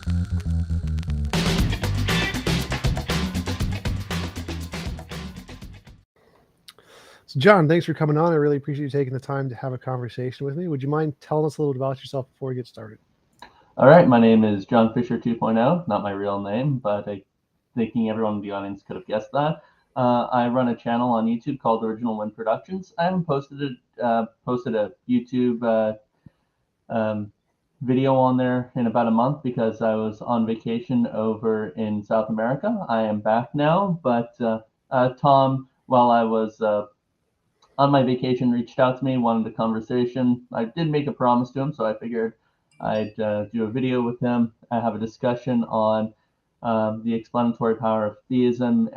So, John, thanks for coming on. I really appreciate you taking the time to have a conversation with me. Would you mind telling us a little bit about yourself before we get started? All right, my name is John Fisher 2.0, not my real name, but thinking everyone in the audience could have guessed that. I run a channel on YouTube called Original Wind Productions. I haven't posted a YouTube video on there in about a month because I was on vacation over in South America. I am back now, but Tom, while I was on my vacation, reached out to me, wanted a conversation. I did make a promise to him, so I figured I'd do a video with him. I have a discussion on the explanatory power of theism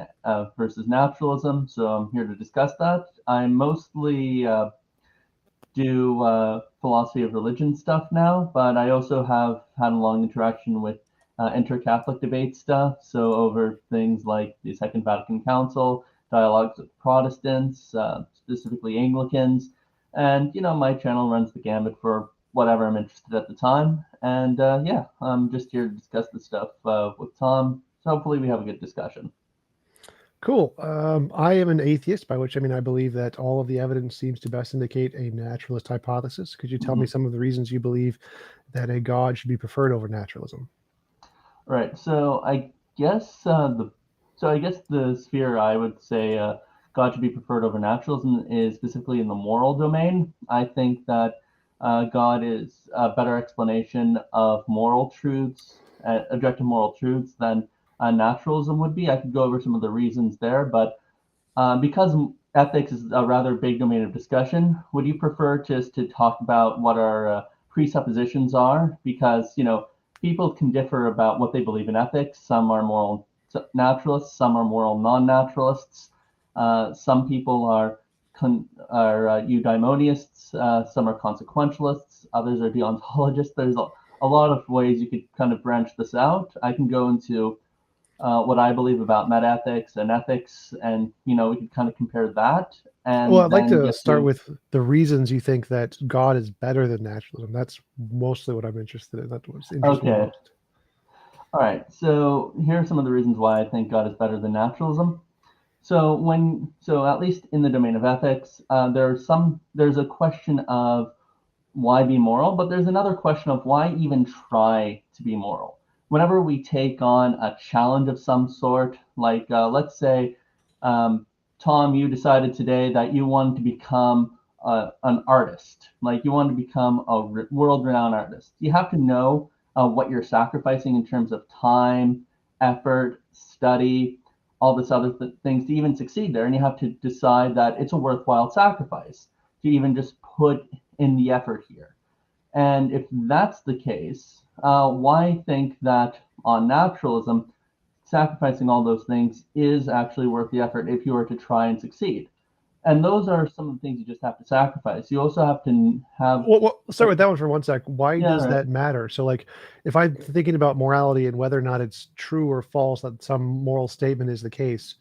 versus naturalism. So I'm here to discuss that. I mostly do philosophy of religion stuff now, but I also have had a long interaction with inter-Catholic debate stuff. So over things like the Second Vatican Council, dialogues with Protestants, specifically Anglicans, and my channel runs the gamut for whatever I'm interested at the time. And yeah, I'm just here to discuss this stuff with Tom. So hopefully we have a good discussion. Cool. I am an atheist, by which I mean I believe that all of the evidence seems to best indicate a naturalist hypothesis. Could you tell me some of the reasons you believe that a god should be preferred over naturalism? Right. So I guess the sphere I would say God should be preferred over naturalism is specifically in the moral domain. I think that God is a better explanation of moral truths, objective moral truths, than naturalism would be. I could go over some of the reasons there, but because ethics is a rather big domain of discussion, would you prefer just to talk about what our presuppositions are? Because people can differ about what they believe in ethics. Some are moral naturalists, some are moral non-naturalists. Some people are eudaimonists, some are consequentialists, others are deontologists. There's a lot of ways you could kind of branch this out. I can go into what I believe about metaethics and ethics, and we could kind of compare that. And well, I'd like to start with the reasons you think that God is better than naturalism. That's mostly what I'm interested in. That's what's interesting okay. most. All right. So here are some of the reasons why I think God is better than naturalism. So at least in the domain of ethics, there's a question of why be moral, but there's another question of why even try to be moral. Whenever we take on a challenge of some sort, like let's say, Tom, you decided today that you wanted to become an artist, like you want to become a world-renowned artist. You have to know what you're sacrificing in terms of time, effort, study, all this other things to even succeed there. And you have to decide that it's a worthwhile sacrifice to even just put in the effort here. And if that's the case, why think that on naturalism, sacrificing all those things is actually worth the effort if you were to try and succeed? And those are some of the things you just have to sacrifice. You also have to have. Well, start with that one for 1 sec. Why does right. that matter? So, like, if I'm thinking about morality and whether or not it's true or false that some moral statement is the case,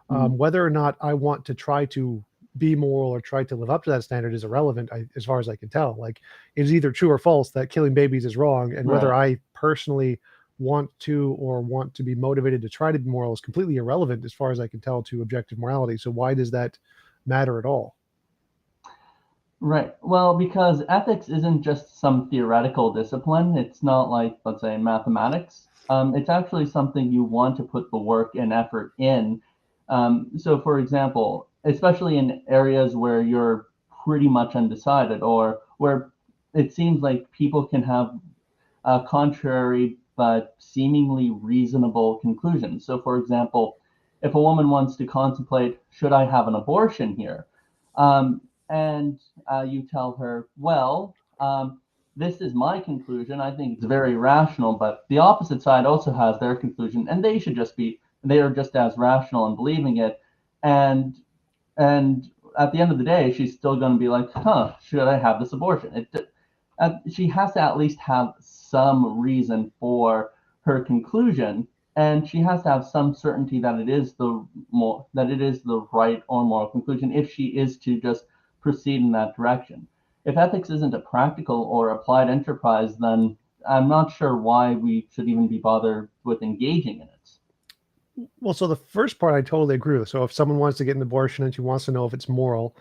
whether or not I want to try to be moral or try to live up to that standard is irrelevant, as far as I can tell. Like, it's either true or false that killing babies is wrong, and whether I personally want to be motivated to try to be moral is completely irrelevant as far as I can tell to objective morality. So why does that matter at all? Right. Well, because ethics isn't just some theoretical discipline. It's not like, let's say, mathematics. It's actually something you want to put the work and effort in. So, for example, especially in areas where you're pretty much undecided or where it seems like people can have contrary but seemingly reasonable conclusions. So, for example, if a woman wants to contemplate, should I have an abortion here? And you tell her, well, this is my conclusion. I think it's very rational, but the opposite side also has their conclusion, and they are just as rational in believing it. And at the end of the day, she's still going to be like, should I have this abortion? She has to at least have some reason for her conclusion, and she has to have some certainty that it is the right or moral conclusion if she is to just proceed in that direction. If ethics isn't a practical or applied enterprise, then I'm not sure why we should even be bothered with engaging in it. Well, so the first part I totally agree with. So if someone wants to get an abortion and she wants to know if it's moral,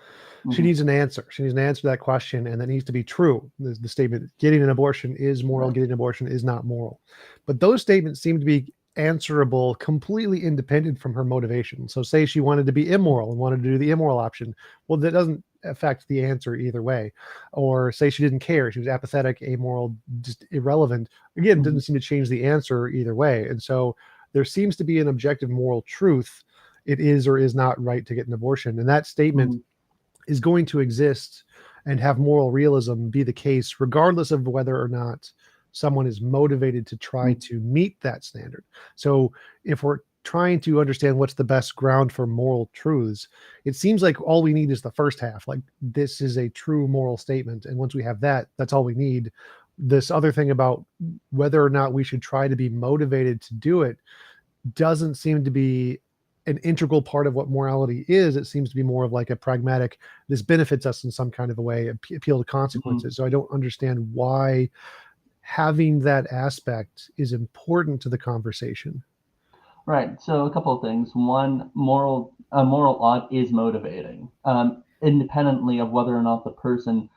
she Mhm. needs an answer. She needs an answer to that question, and that needs to be true. The statement, getting an abortion is moral, Right. getting an abortion is not moral. But those statements seem to be answerable completely independent from her motivation. So say she wanted to be immoral and wanted to do the immoral option. Well, that doesn't affect the answer either way. Or say she didn't care, she was apathetic, amoral, just irrelevant. Again, Mhm. didn't seem to change the answer either way. And so there seems to be an objective moral truth. It is or is not right to get an abortion. And that statement Mhm. is going to exist and have moral realism be the case, regardless of whether or not someone is motivated to try Mhm. to meet that standard. So if we're trying to understand what's the best ground for moral truths, it seems like all we need is the first half. Like, this is a true moral statement. And once we have that, that's all we need. This other thing about whether or not we should try to be motivated to do it doesn't seem to be an integral part of what morality is. It seems to be more of like a pragmatic, this benefits us in some kind of a way, appeal to Mhm. consequences. So I don't understand why having that aspect is important to the conversation. Right. So a couple of things. One, a moral ought is motivating, independently of whether or not the person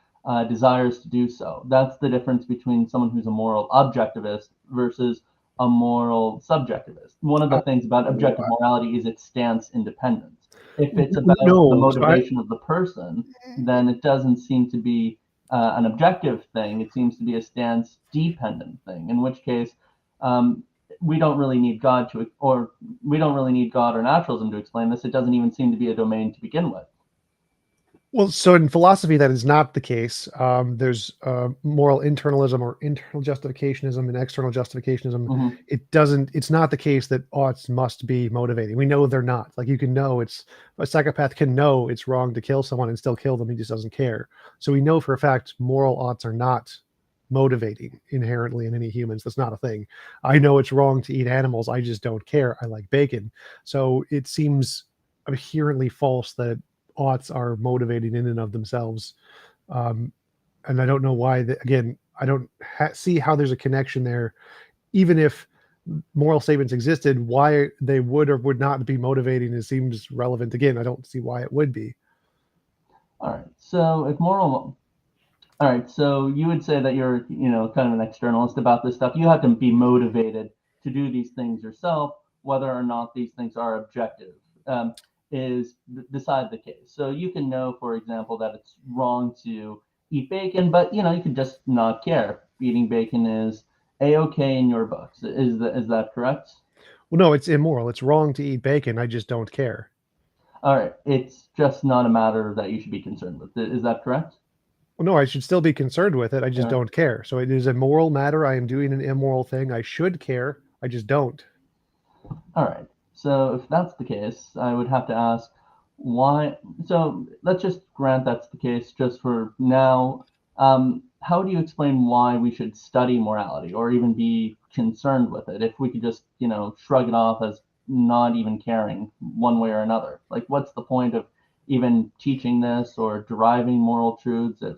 desires to do so. That's the difference between someone who's a moral objectivist versus a moral subjectivist. One of the things about objective morality is its stance independence. If it's about the No, so I, motivation of the person, then it doesn't seem to be an objective thing. It seems to be a stance dependent thing, in which case, um, we don't really need God to, or we don't really need God or naturalism to explain this. It doesn't even seem to be a domain to begin with. well, so in philosophy, that is not the case. There's moral internalism or internal justificationism and external justificationism. Hmm. It's not the case that oughts must be motivating. We know they're not. Like, you can know a psychopath can know it's wrong to kill someone and still kill them. He just doesn't care. So we know for a fact moral oughts are not motivating inherently in any humans. That's not a thing. I know it's wrong to eat animals. I just don't care. I like bacon. So it seems inherently false that oughts are motivating in and of themselves. Um, and I don't know why. Again, I don't see how there's a connection there. Even if moral statements existed, why they would or would not be motivating, it seems relevant. Again, I don't see why it would be. All right. So if moral, all right. So you would say that you're, kind of an externalist about this stuff. You have to be motivated to do these things yourself, whether or not these things are objective. Um, is beside the case. So you can know, for example, that it's wrong to eat bacon, but you can just not care. Eating bacon is a-okay in your books. Is that correct? Well, no, it's immoral. It's wrong to eat bacon. I just don't care. All right, it's just not a matter that you should be concerned with. Is that correct? Well, no, I should still be concerned with it. I just Yeah. don't care. So it is a moral matter. I am doing an immoral thing. I should care. I just don't. All right. So if that's the case, I would have to ask why. So let's just grant that's the case just for now. How do you explain why we should study morality or even be concerned with it if we could just, shrug it off as not even caring one way or another? Like, what's the point of even teaching this or deriving moral truths if,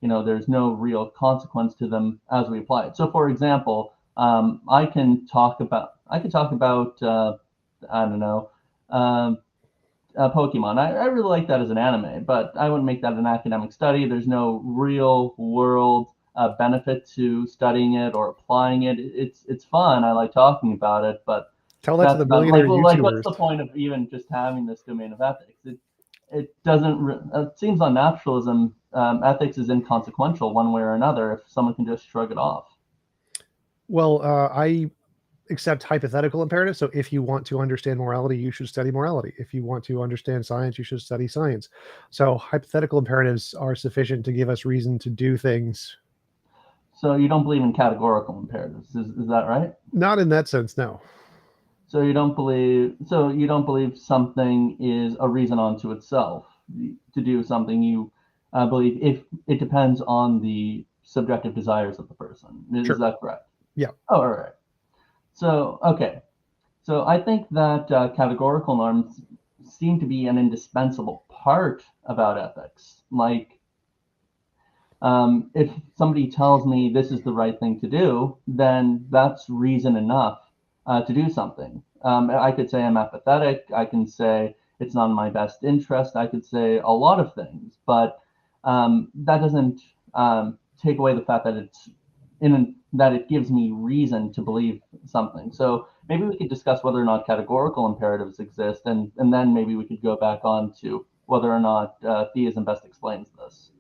there's no real consequence to them as we apply it? So, for example, I could talk about I don't know, um, Pokemon. I really like that as an anime, but I wouldn't make that an academic study. There's no real world benefit to studying it or applying it. It's fun. I like talking about it, but Tell that to that's the about millionaire like what's YouTubers. the point of even just having this domain of ethics? It doesn't. It seems on naturalism, ethics is inconsequential one way or another if someone can just shrug it off. Well, I accept hypothetical imperatives. So if you want to understand morality, you should study morality. If you want to understand science, you should study science. So hypothetical imperatives are sufficient to give us reason to do things. So you don't believe in categorical imperatives, is that right? Not in that sense, no. So you don't believe something is a reason unto itself to do something. You believe if it depends on the subjective desires of the person. Is Sure. that correct? Yeah. Oh, all right. So okay. So I think that categorical norms seem to be an indispensable part about ethics. Like If somebody tells me this is the right thing to do, then that's reason enough to do something. I could say I'm apathetic. I can say it's not in my best interest. I could say a lot of things, but that doesn't take away the fact that that it gives me reason to believe something. So maybe we could discuss whether or not categorical imperatives exist, and then maybe we could go back on to whether or not theism best explains this.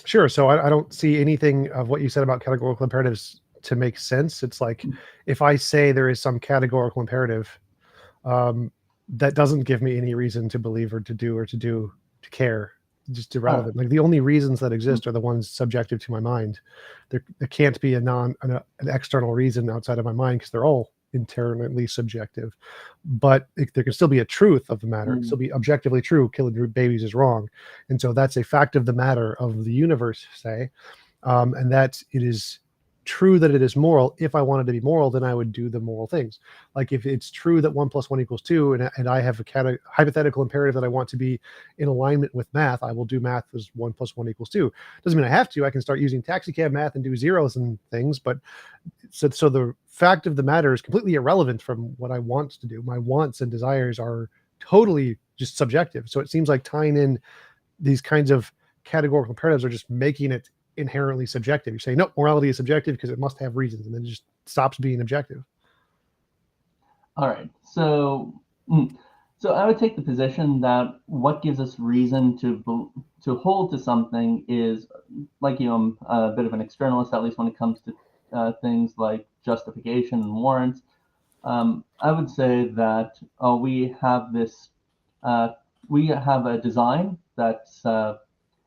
Sure. So I don't see anything of what you said about categorical imperatives to make sense. It's like if I say there is some categorical imperative, um, that doesn't give me any reason to believe or to do to care, just irrelevant. Like the only reasons that exist are the ones subjective to my mind. There can't be an external reason outside of my mind because they're all internally subjective. But there can still be a truth of the matter. It can still be objectively true. Killing babies is wrong, and so that's a fact of the matter of the universe, say, and that it is true that it is moral. If I wanted to be moral, then I would do the moral things. Like if it's true that 1 + 1 = 2, and I have a hypothetical imperative that I want to be in alignment with math, I will do math as 1 + 1 = 2. Doesn't mean I have to. I can start using taxi cab math and do zeros and things, but so the fact of the matter is completely irrelevant from what I want to do. My wants and desires are totally just subjective. So it seems like tying in these kinds of categorical imperatives are just making it inherently subjective. You say, no, morality is subjective because it must have reasons, and then it just stops being objective. All right. So I would take the position that what gives us reason to hold to something is, like you, I'm a bit of an externalist, at least when it comes to things like justification and warrants. I would say that we have this, we have a design that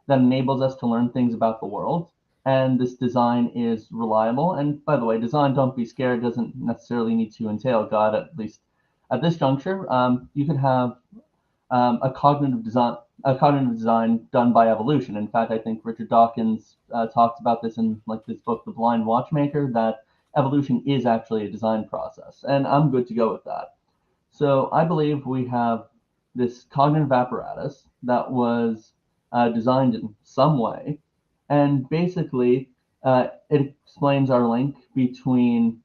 enables us to learn things about the world. And this design is reliable. And by the way, design, don't be scared, doesn't necessarily need to entail God, at least at this juncture. You could have a cognitive design done by evolution. In fact, I think Richard Dawkins talks about this in like this book, The Blind Watchmaker, that evolution is actually a design process. And I'm good to go with that. So I believe we have this cognitive apparatus that was designed in some way, and basically it explains our link between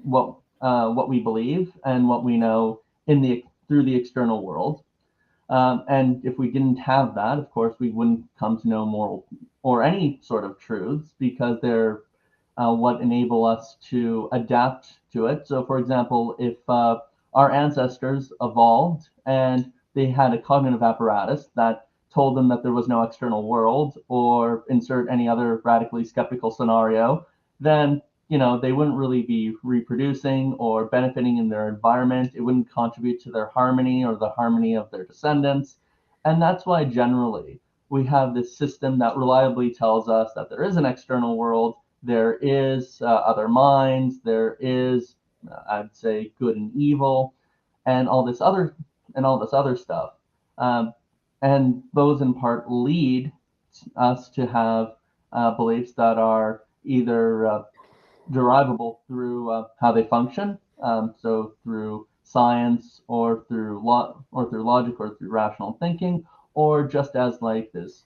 what we believe and what we know through the external world. And if we didn't have that, of course, we wouldn't come to know moral or any sort of truths because they're what enable us to adapt to it. So, for example, if our ancestors evolved and they had a cognitive apparatus that told them that there was no external world, or insert any other radically skeptical scenario, then they wouldn't really be reproducing or benefiting in their environment. It wouldn't contribute to their harmony or the harmony of their descendants. And that's why generally we have this system that reliably tells us that there is an external world, there is other minds, there is, I'd say, good and evil, and all this other stuff. And those in part lead us to have beliefs that are either derivable through how they function, so through science or through logic or through rational thinking, or just as like this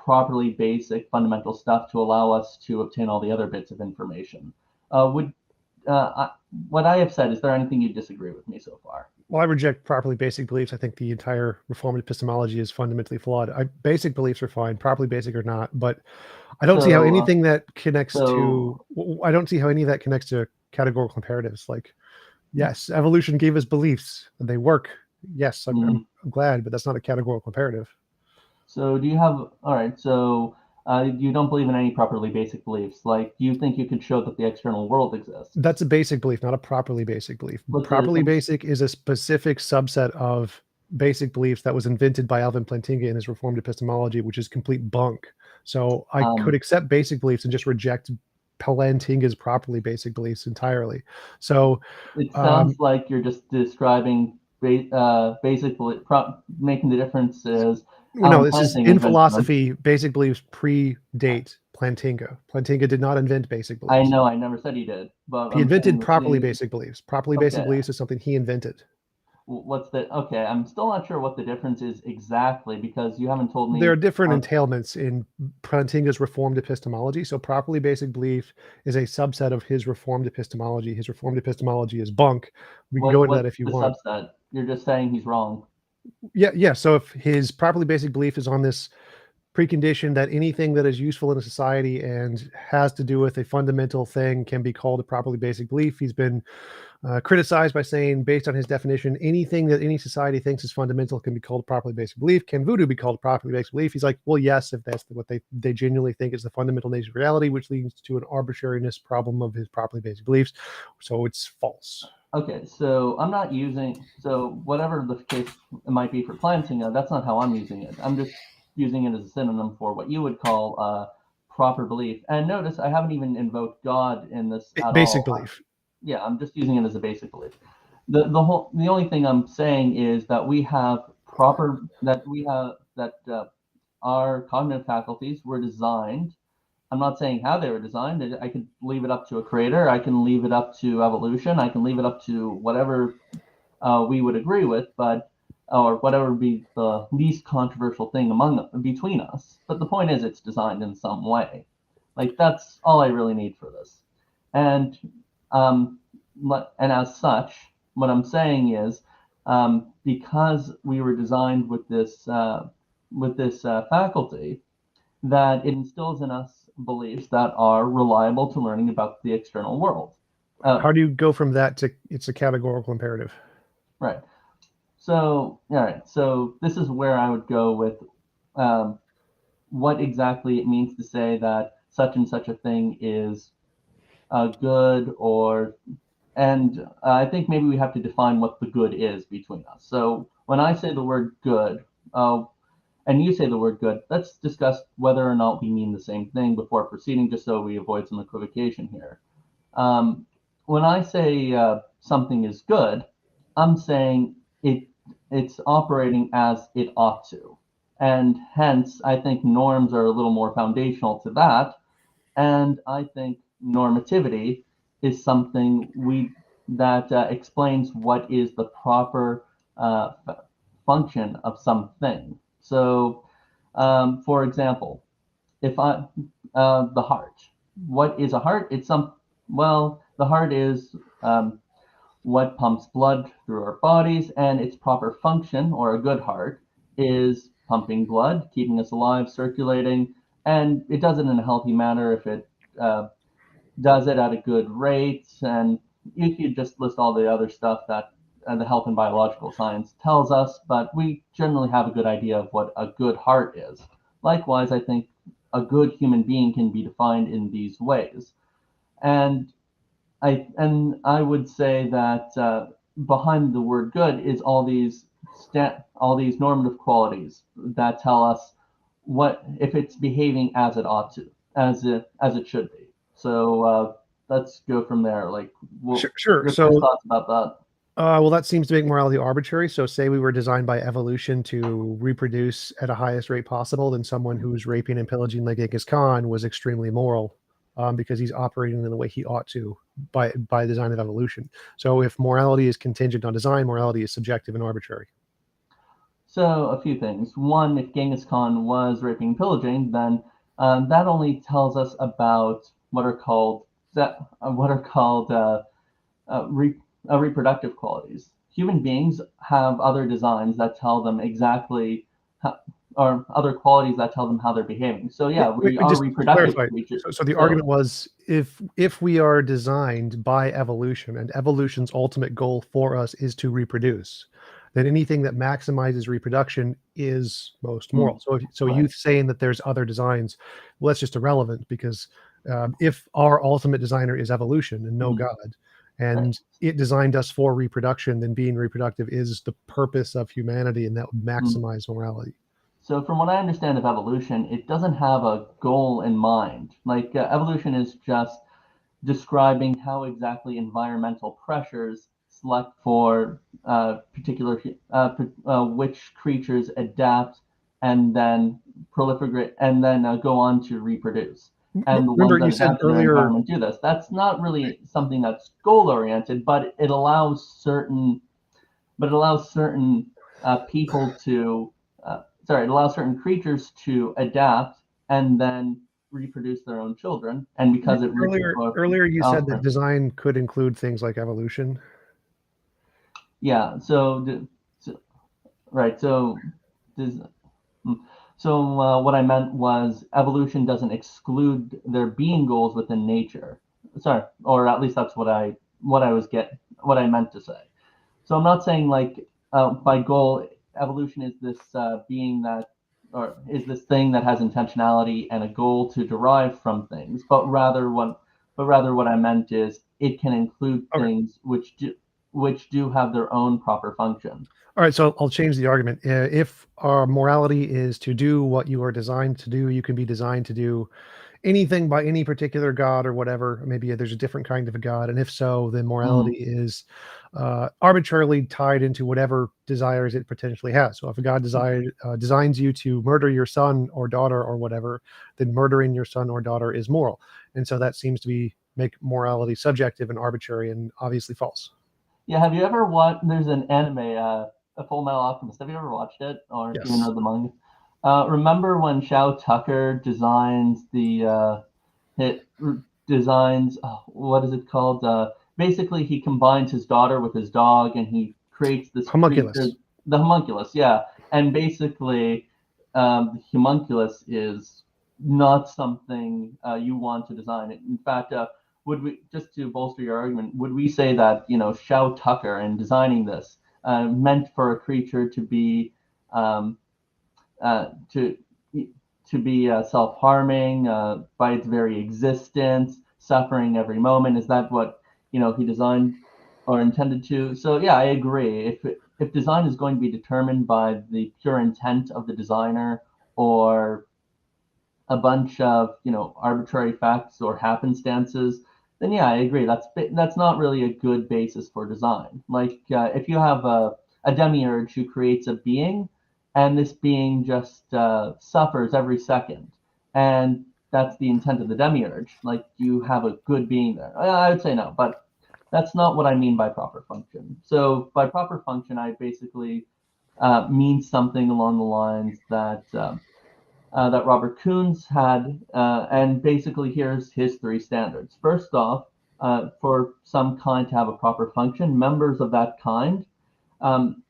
properly basic fundamental stuff to allow us to obtain all the other bits of information. What I have said, is there anything you disagree with me so far? Well, I reject properly basic beliefs. I think the entire Reformed epistemology is fundamentally flawed. Basic beliefs are fine, properly basic or not, but I don't see how anything that connects to. I don't see how any of that connects to categorical imperatives. Like, yes, evolution gave us beliefs, and they work. Yes, I'm glad, but that's not a categorical imperative. So, do you have? All right. So, you don't believe in any properly basic beliefs. Like, do you think you could show that the external world exists? That's a basic belief, not a properly basic belief. Properly basic is a specific subset of basic beliefs that was invented by Alvin Plantinga in his Reformed epistemology, which is complete bunk. So I could accept basic beliefs and just reject Plantinga's properly basic beliefs entirely. So it sounds like you're just describing basic belief. Making the difference is no, this is in philosophy. Basic beliefs predate Plantinga. Plantinga did not invent basic beliefs. I know, I never said he did, but he invented properly basic beliefs. Properly basic beliefs is something he invented. What's the okay? I'm still not sure what the difference is exactly because you haven't told There are me. different entailments in Plantinga's reformed epistemology. So properly basic belief is a subset of his reformed epistemology. His reformed epistemology is bunk. We can go into that What's if you the want. subset? You're just saying he's wrong. Yeah. So if his properly basic belief is on this precondition that anything that is useful in a society and has to do with a fundamental thing can be called a properly basic belief, he's been criticized by saying, based on his definition, anything that any society thinks is fundamental can be called a properly basic belief. Can voodoo be called a properly basic belief? He's like, well, yes, if that's what they genuinely think is the fundamental nature of reality, which leads to an arbitrariness problem of his properly basic beliefs. So it's false. Okay, so I'm not using, so whatever the case it might be for Plantinga, that's not how I'm using it. I'm just using it as a synonym for what you would call proper belief. And notice I haven't even invoked God in this at Basic all. belief. Yeah, I'm just using it as a basic belief. The only thing I'm saying is that we have our cognitive faculties were designed. I'm not saying how they were designed. I could leave it up to a creator. I can leave it up to evolution. I can leave it up to whatever we would agree with, but or whatever would be the least controversial thing between us. But the point is, it's designed in some way. Like that's all I really need for this. And um, and as such, what I'm saying is, because we were designed with this faculty, that it instills in us beliefs that are reliable to learning about the external world. How do you go from that to it's a categorical imperative? Right. So, all right. So this is where I would go with um, what exactly it means to say that such and such a thing is good and I think maybe we have to define what the good is between us. So when I say the word good, and you say the word good, let's discuss whether or not we mean the same thing before proceeding, just so we avoid some equivocation here. Um, when I say something is good, I'm saying it's operating as it ought to. And hence, I think norms are a little more foundational to that. And I think normativity is something that explains what is the proper function of something. So, for example, if the heart, what is a heart? The heart is what pumps blood through our bodies, and its proper function, or a good heart, is pumping blood, keeping us alive, circulating, and it does it in a healthy manner if it uh, does it at a good rate. And you could just list all the other stuff that the health and biological science tells us, but we generally have a good idea of what a good heart is. Likewise, I think a good human being can be defined in these ways. And I would say that behind the word good is all these normative qualities that tell us what if it's behaving as it ought to, as it should be. So let's go from there. Like, Sure. your So first thoughts about that? well, that seems to make morality arbitrary. So, say we were designed by evolution to reproduce at a highest rate possible, then someone who's raping and pillaging like Genghis Khan was extremely moral because he's operating in the way he ought to by design of evolution. So, if morality is contingent on design, morality is subjective and arbitrary. So a few things. One, if Genghis Khan was raping and pillaging, then that only tells us about what are called uh, re, reproductive qualities. Human beings have other designs that tell them exactly, how, or other qualities that tell them how they're behaving. So yeah, we are Just to reproductive clarify, creatures. so the argument was if we are designed by evolution and evolution's ultimate goal for us is to reproduce, then anything that maximizes reproduction is most moral. So Right. you saying that there's other designs, well, that's just irrelevant because if our ultimate designer is evolution and no Mhm. God, Right. and it designed us for reproduction, then being reproductive is the purpose of humanity, and that would Mhm. maximize morality. So, from what I understand of evolution, it doesn't have a goal in mind. Like, evolution is just describing how exactly environmental pressures select for which creatures adapt and then proliferate and then go on to reproduce. And the ones Remember, you that said adapt to their earlier. environment do this. That's not really something that's goal oriented, but it allows certain but it allows certain people to, it allows certain creatures to adapt and then reproduce their own children. And because it reaches Earlier you said that offspring. design could include things like evolution. Yeah. Right. Does, what I meant was evolution doesn't exclude there being goals within nature. Sorry, or at least that's what I meant to say. So I'm not saying like by goal evolution is this being that, or is this thing that has intentionality and a goal to derive from things, but rather what I meant is it can include Okay. things which do have their own proper function. All right, so I'll change the argument. If our morality is to do what you are designed to do, you can be designed to do anything by any particular god or whatever. Maybe there's a different kind of a god, and if so, then morality is arbitrarily tied into whatever desires it potentially has. So if a god designs you to murder your son or daughter or whatever, then murdering your son or daughter is moral, and so that seems to make morality subjective and arbitrary and obviously false. Yeah, have you ever watched? There's an anime, A Full Metal Alchemist. Have you ever watched it or even Yes. read the manga? Remember when Shao Tucker designs it designs what is it called? Basically, he combines his daughter with his dog, and he creates this creature, Homunculus. the homunculus. Yeah, and basically, the homunculus is not something you want to design. In fact, would we, just to bolster your argument, would we say that Shao Tucker in designing this meant for a creature to be um, to be self-harming by its very existence, suffering every moment? Is that what he designed or intended to? So yeah, I agree. If design is going to be determined by the pure intent of the designer or a bunch of arbitrary facts or happenstances, then yeah, I agree. That's not really a good basis for design. Like if you have a demiurge who creates a being, and this being just suffers every second, and that's the intent of the demiurge. Like you have a good being there. I would say no, but that's not what I mean by proper function. So by proper function, I basically mean something along the lines that Robert Koons had, and basically here's his three standards. First off, for some kind to have a proper function, members of that kind, um,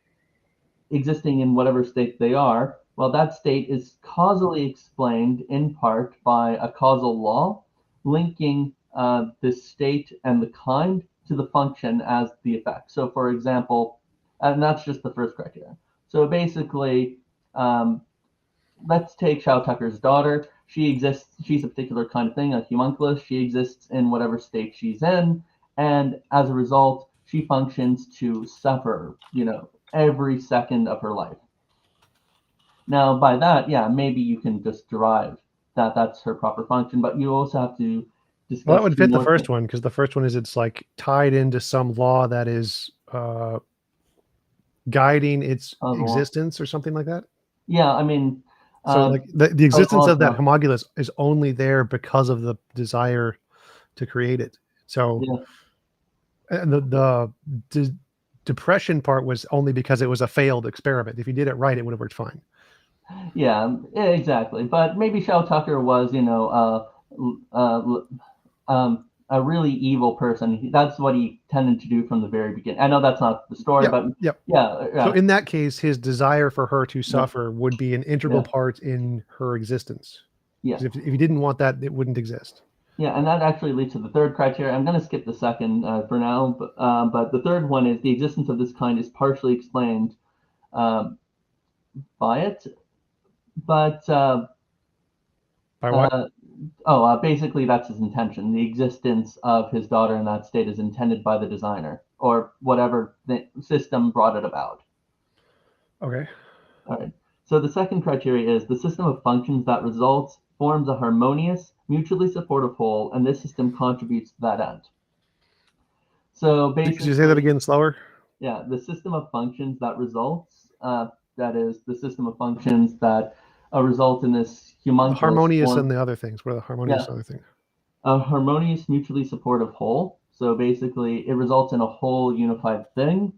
existing in whatever state they are, well, that state is causally explained in part by a causal law linking the state and the kind to the function as the effect. So, for example, and that's just the first criteria. So basically, let's take Shao Tucker's daughter. She exists, she's a particular kind of thing, a homunculus. She exists in whatever state she's in. And as a result, she functions to suffer, every second of her life. Now, by that, yeah, maybe you can just derive that that's her proper function, but you also have to Well, that discuss would two fit the more first things. one because the first one is it's like tied into some law that is guiding its existence or something like that. Yeah, I mean, So uh, like the existence of that also, homunculus is only there because of the desire to create it. So yeah, and the depression part was only because it was a failed experiment. If you did it right, it would have worked fine. yeah, exactly. But maybe Shao Tucker was, a really evil person. That's what he tended to do from the very beginning. I know that's not the story, Yeah, but yeah. yeah, So yeah, in that case, his desire for her to yeah, suffer would be an integral yeah, part in her existence. yeah, Because if you didn't want that, it wouldn't exist. yeah. And that actually leads to the third criteria. I'm going to skip the second for now, but the third one is the existence of this kind is partially explained um, by it, but By what? uh, basically that's his intention. The existence of his daughter in that state is intended by the designer or whatever the system brought it about. Okay. All right. So the second criteria is the system of functions that results forms a harmonious, mutually supportive whole, and this system contributes to that end. So Could you say that basically, again slower? yeah, the system of functions that results, that is the system of functions that result in this The homunculus harmonious form. and the other things. What are the Yeah, harmonious other things? a harmonious, mutually supportive whole. So basically, it results in a whole unified thing.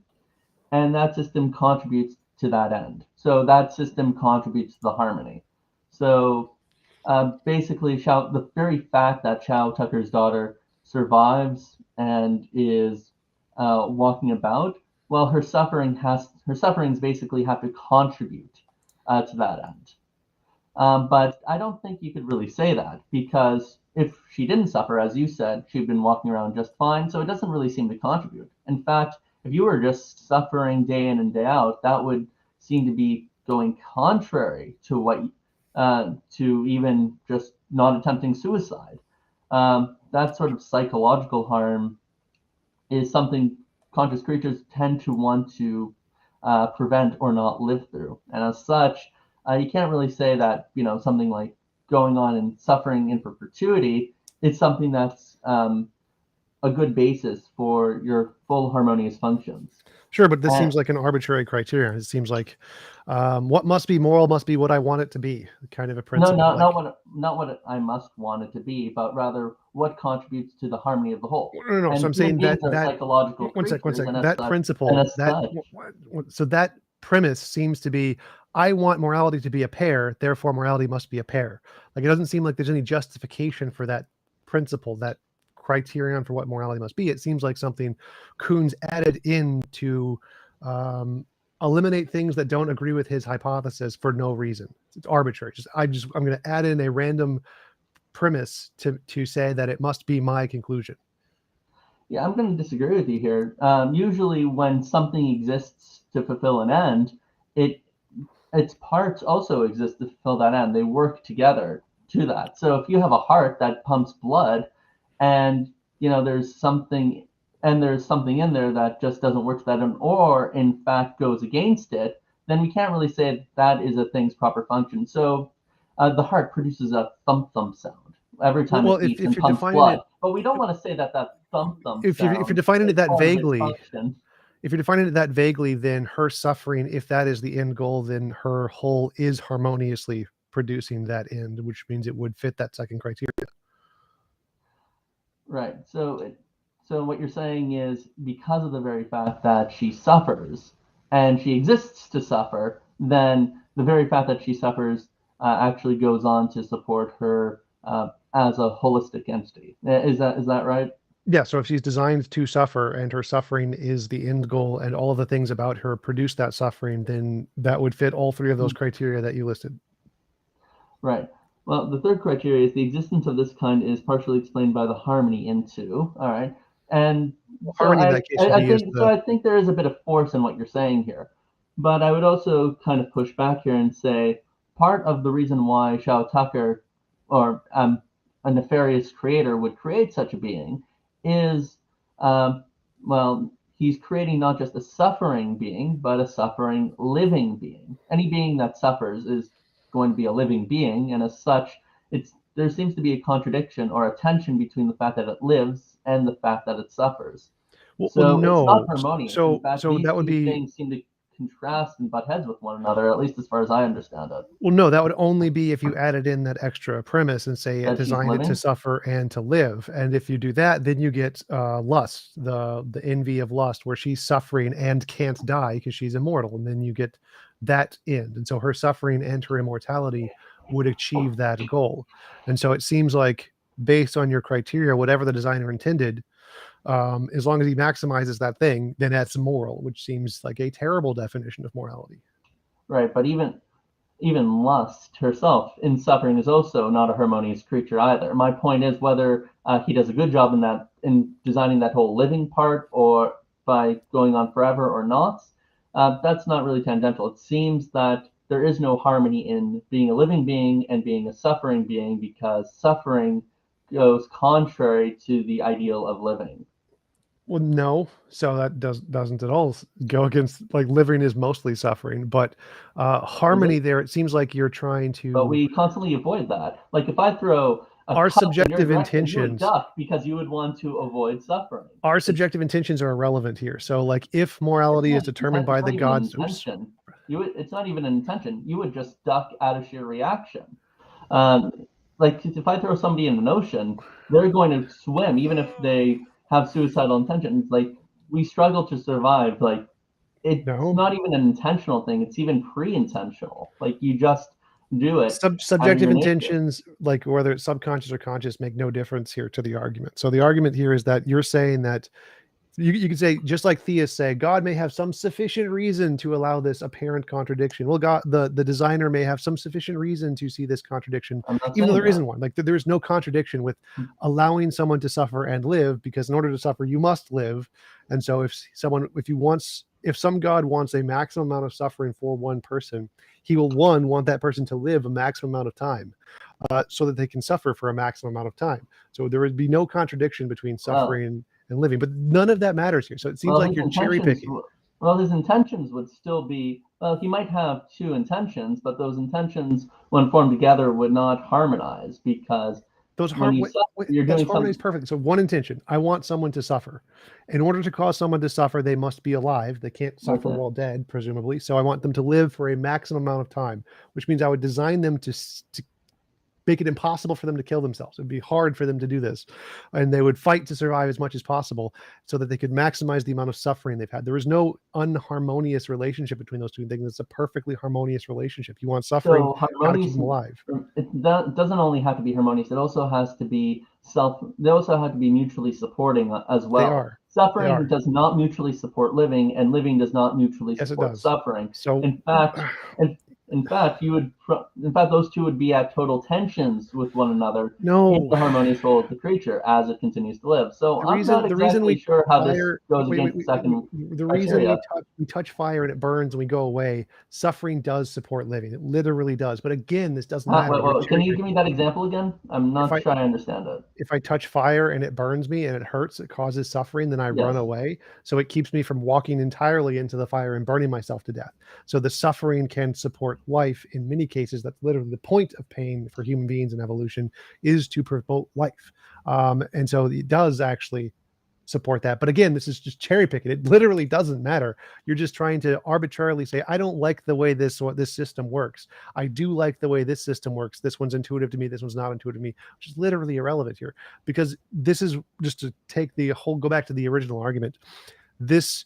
and that system contributes to that end. So that system contributes to the harmony. So basically, the very fact that Chow Tucker's daughter survives and is walking about, well, her sufferings basically have to contribute to that end. But I don't think you could really say that, because if she didn't suffer, as you said, she'd been walking around just fine. So it doesn't really seem to contribute. In fact, if you were just suffering day in and day out, that would seem to be going contrary to to even just not attempting suicide. That sort of psychological harm is something conscious creatures tend to want to prevent or not live through. And as such, you can't really say that, something like going on and suffering in perpetuity is something that's a good basis for your full harmonious functions. Sure, but this seems like an arbitrary criteria. It seems like what must be moral must be what I want it to be, kind of a principle. No, not what I must want it to be, but rather what contributes to the harmony of the whole. No. And so I'm saying that psychological one sec. and That principle, so that premise seems to be, I want morality to be a pair, therefore morality must be a pair. Like, it doesn't seem like there's any justification for that principle, that criterion for what morality must be. It seems like something Kuhn's added in to eliminate things that don't agree with his hypothesis for no reason. It's arbitrary. I'm going to add in a random premise to say that it must be my conclusion. Yeah, I'm going to disagree with you here. Usually when something exists to fulfill an end, its parts also exist to fulfill that end. They work together to that. So if you have a heart that pumps blood, and there's something in there that just doesn't work to that end, or in fact goes against it, then we can't really say that is a thing's proper function. So the heart produces a thump thump sound every time it beats and pumps blood. But we don't want to say that thump thump sound. If you're defining it that vaguely, if you're defining it that vaguely, then her suffering, if that is the end goal, then her whole is harmoniously producing that end, which means it would fit that second criteria. Right. So what you're saying is, because of the very fact that she suffers and she exists to suffer, then the very fact that she suffers actually goes on to support her as a holistic entity. Is that right? Yeah. So if she's designed to suffer and her suffering is the end goal, and all of the things about her produce that suffering, then that would fit all three of those criteria that you listed. Right. Well, the third criteria is the existence of this kind is partially explained by the harmony into. All right. And harmony in that case I think there is a bit of force in what you're saying here. But I would also kind of push back here and say part of the reason why Chow Tucker, or a nefarious creator, would create such a being is, he's creating not just a suffering being, but a suffering living being. Any being that suffers is going to be a living being, and as such, there seems to be a contradiction or a tension between the fact that it lives and the fact that it suffers. No. It's not harmonious. So in fact, that would be, things seem to contrast and butt heads with one another, at least as far as I understand it. Well, no, that would only be if you added in that extra premise and say it designed it to suffer and to live. And if you do that, then you get lust, the envy of lust, where she's suffering and can't die because she's immortal, and then you get that end. And so her suffering and her immortality would achieve that goal. And so it seems like, based on your criteria, whatever the designer intended, as long as he maximizes that thing, then that's moral, which seems like a terrible definition of morality. Right, but even lust herself in suffering is also not a harmonious creature either. My point is whether he does a good job in designing that whole living part, or by going on forever or not, that's not really tangential. It seems that there is no harmony in being a living being and being a suffering being, because suffering goes contrary to the ideal of living. Well, no. So that doesn't at all go against, like, living is mostly suffering, but harmony there, it seems like you're trying to. But we constantly avoid that. Like, if I throw our subjective intentions, you would duck because you would want to avoid suffering. Our subjective intentions are irrelevant here. So, like, if morality is determined by the gods, it's not even an intention. You would just duck out of sheer reaction. Like, if I throw somebody in an ocean, they're going to swim even if they have suicidal intentions. Like, we struggle to survive, like, it's No. not even an intentional thing. It's even pre-intentional. Like you just do it out of Subjective your nature. intentions, like whether it's subconscious or conscious, make no difference here to the argument. So the argument here is that you're saying that you could say, just like theists say, God may have some sufficient reason to allow this apparent contradiction. Well, God, the designer may have some sufficient reason to see this contradiction, I'm not even though saying there that. isn't one. Like there is no contradiction with allowing someone to suffer and live, because in order to suffer, you must live. And so if some God wants a maximum amount of suffering for one person, he will want that person to live a maximum amount of time, so that they can suffer for a maximum amount of time. So there would be no contradiction between suffering and living, but none of that matters here. So it seems like you're cherry picking. Well, his intentions would still be, well, he might have two intentions, but those intentions, when formed together, would not harmonize, because Those when you suffer, you're that's doing something. harmonized perfectly. So one intention: I want someone to suffer. In order to cause someone to suffer, they must be alive. They can't suffer while dead, presumably. So I want them to live for a maximum amount of time, which means I would design them to make it impossible for them to kill themselves. It'd be hard for them to do this, and they would fight to survive as much as possible so that they could maximize the amount of suffering they've had. There is no unharmonious relationship between those two things. It's a perfectly harmonious relationship. You want suffering, So gotta keep them alive. It doesn't only have to be harmonious. It also has to be they also have to be mutually supporting as well. They are. Suffering does not mutually support living, and living does not mutually support suffering. So in fact, those two would be at total tensions with one another in the harmonious role of the creature as it continues to live. So I'm not exactly sure how this goes against the second the reason we touch fire and it burns and we go away, suffering does support living. It literally does. But again, this doesn't matter. Can you give me that example again? I'm not sure I understand it. If I touch fire and it burns me and it hurts, it causes suffering, then I run away. So it keeps me from walking entirely into the fire and burning myself to death. So the suffering can support life in many cases. That's literally the point of pain for human beings in evolution, is to promote life. And so it does actually support that. But again, this is just cherry picking. It literally doesn't matter. You're just trying to arbitrarily say, I don't like the way this system works. I do like the way this system works. This one's intuitive to me. This one's not intuitive to me, which is literally irrelevant here, because this is just to take go back to the original argument. This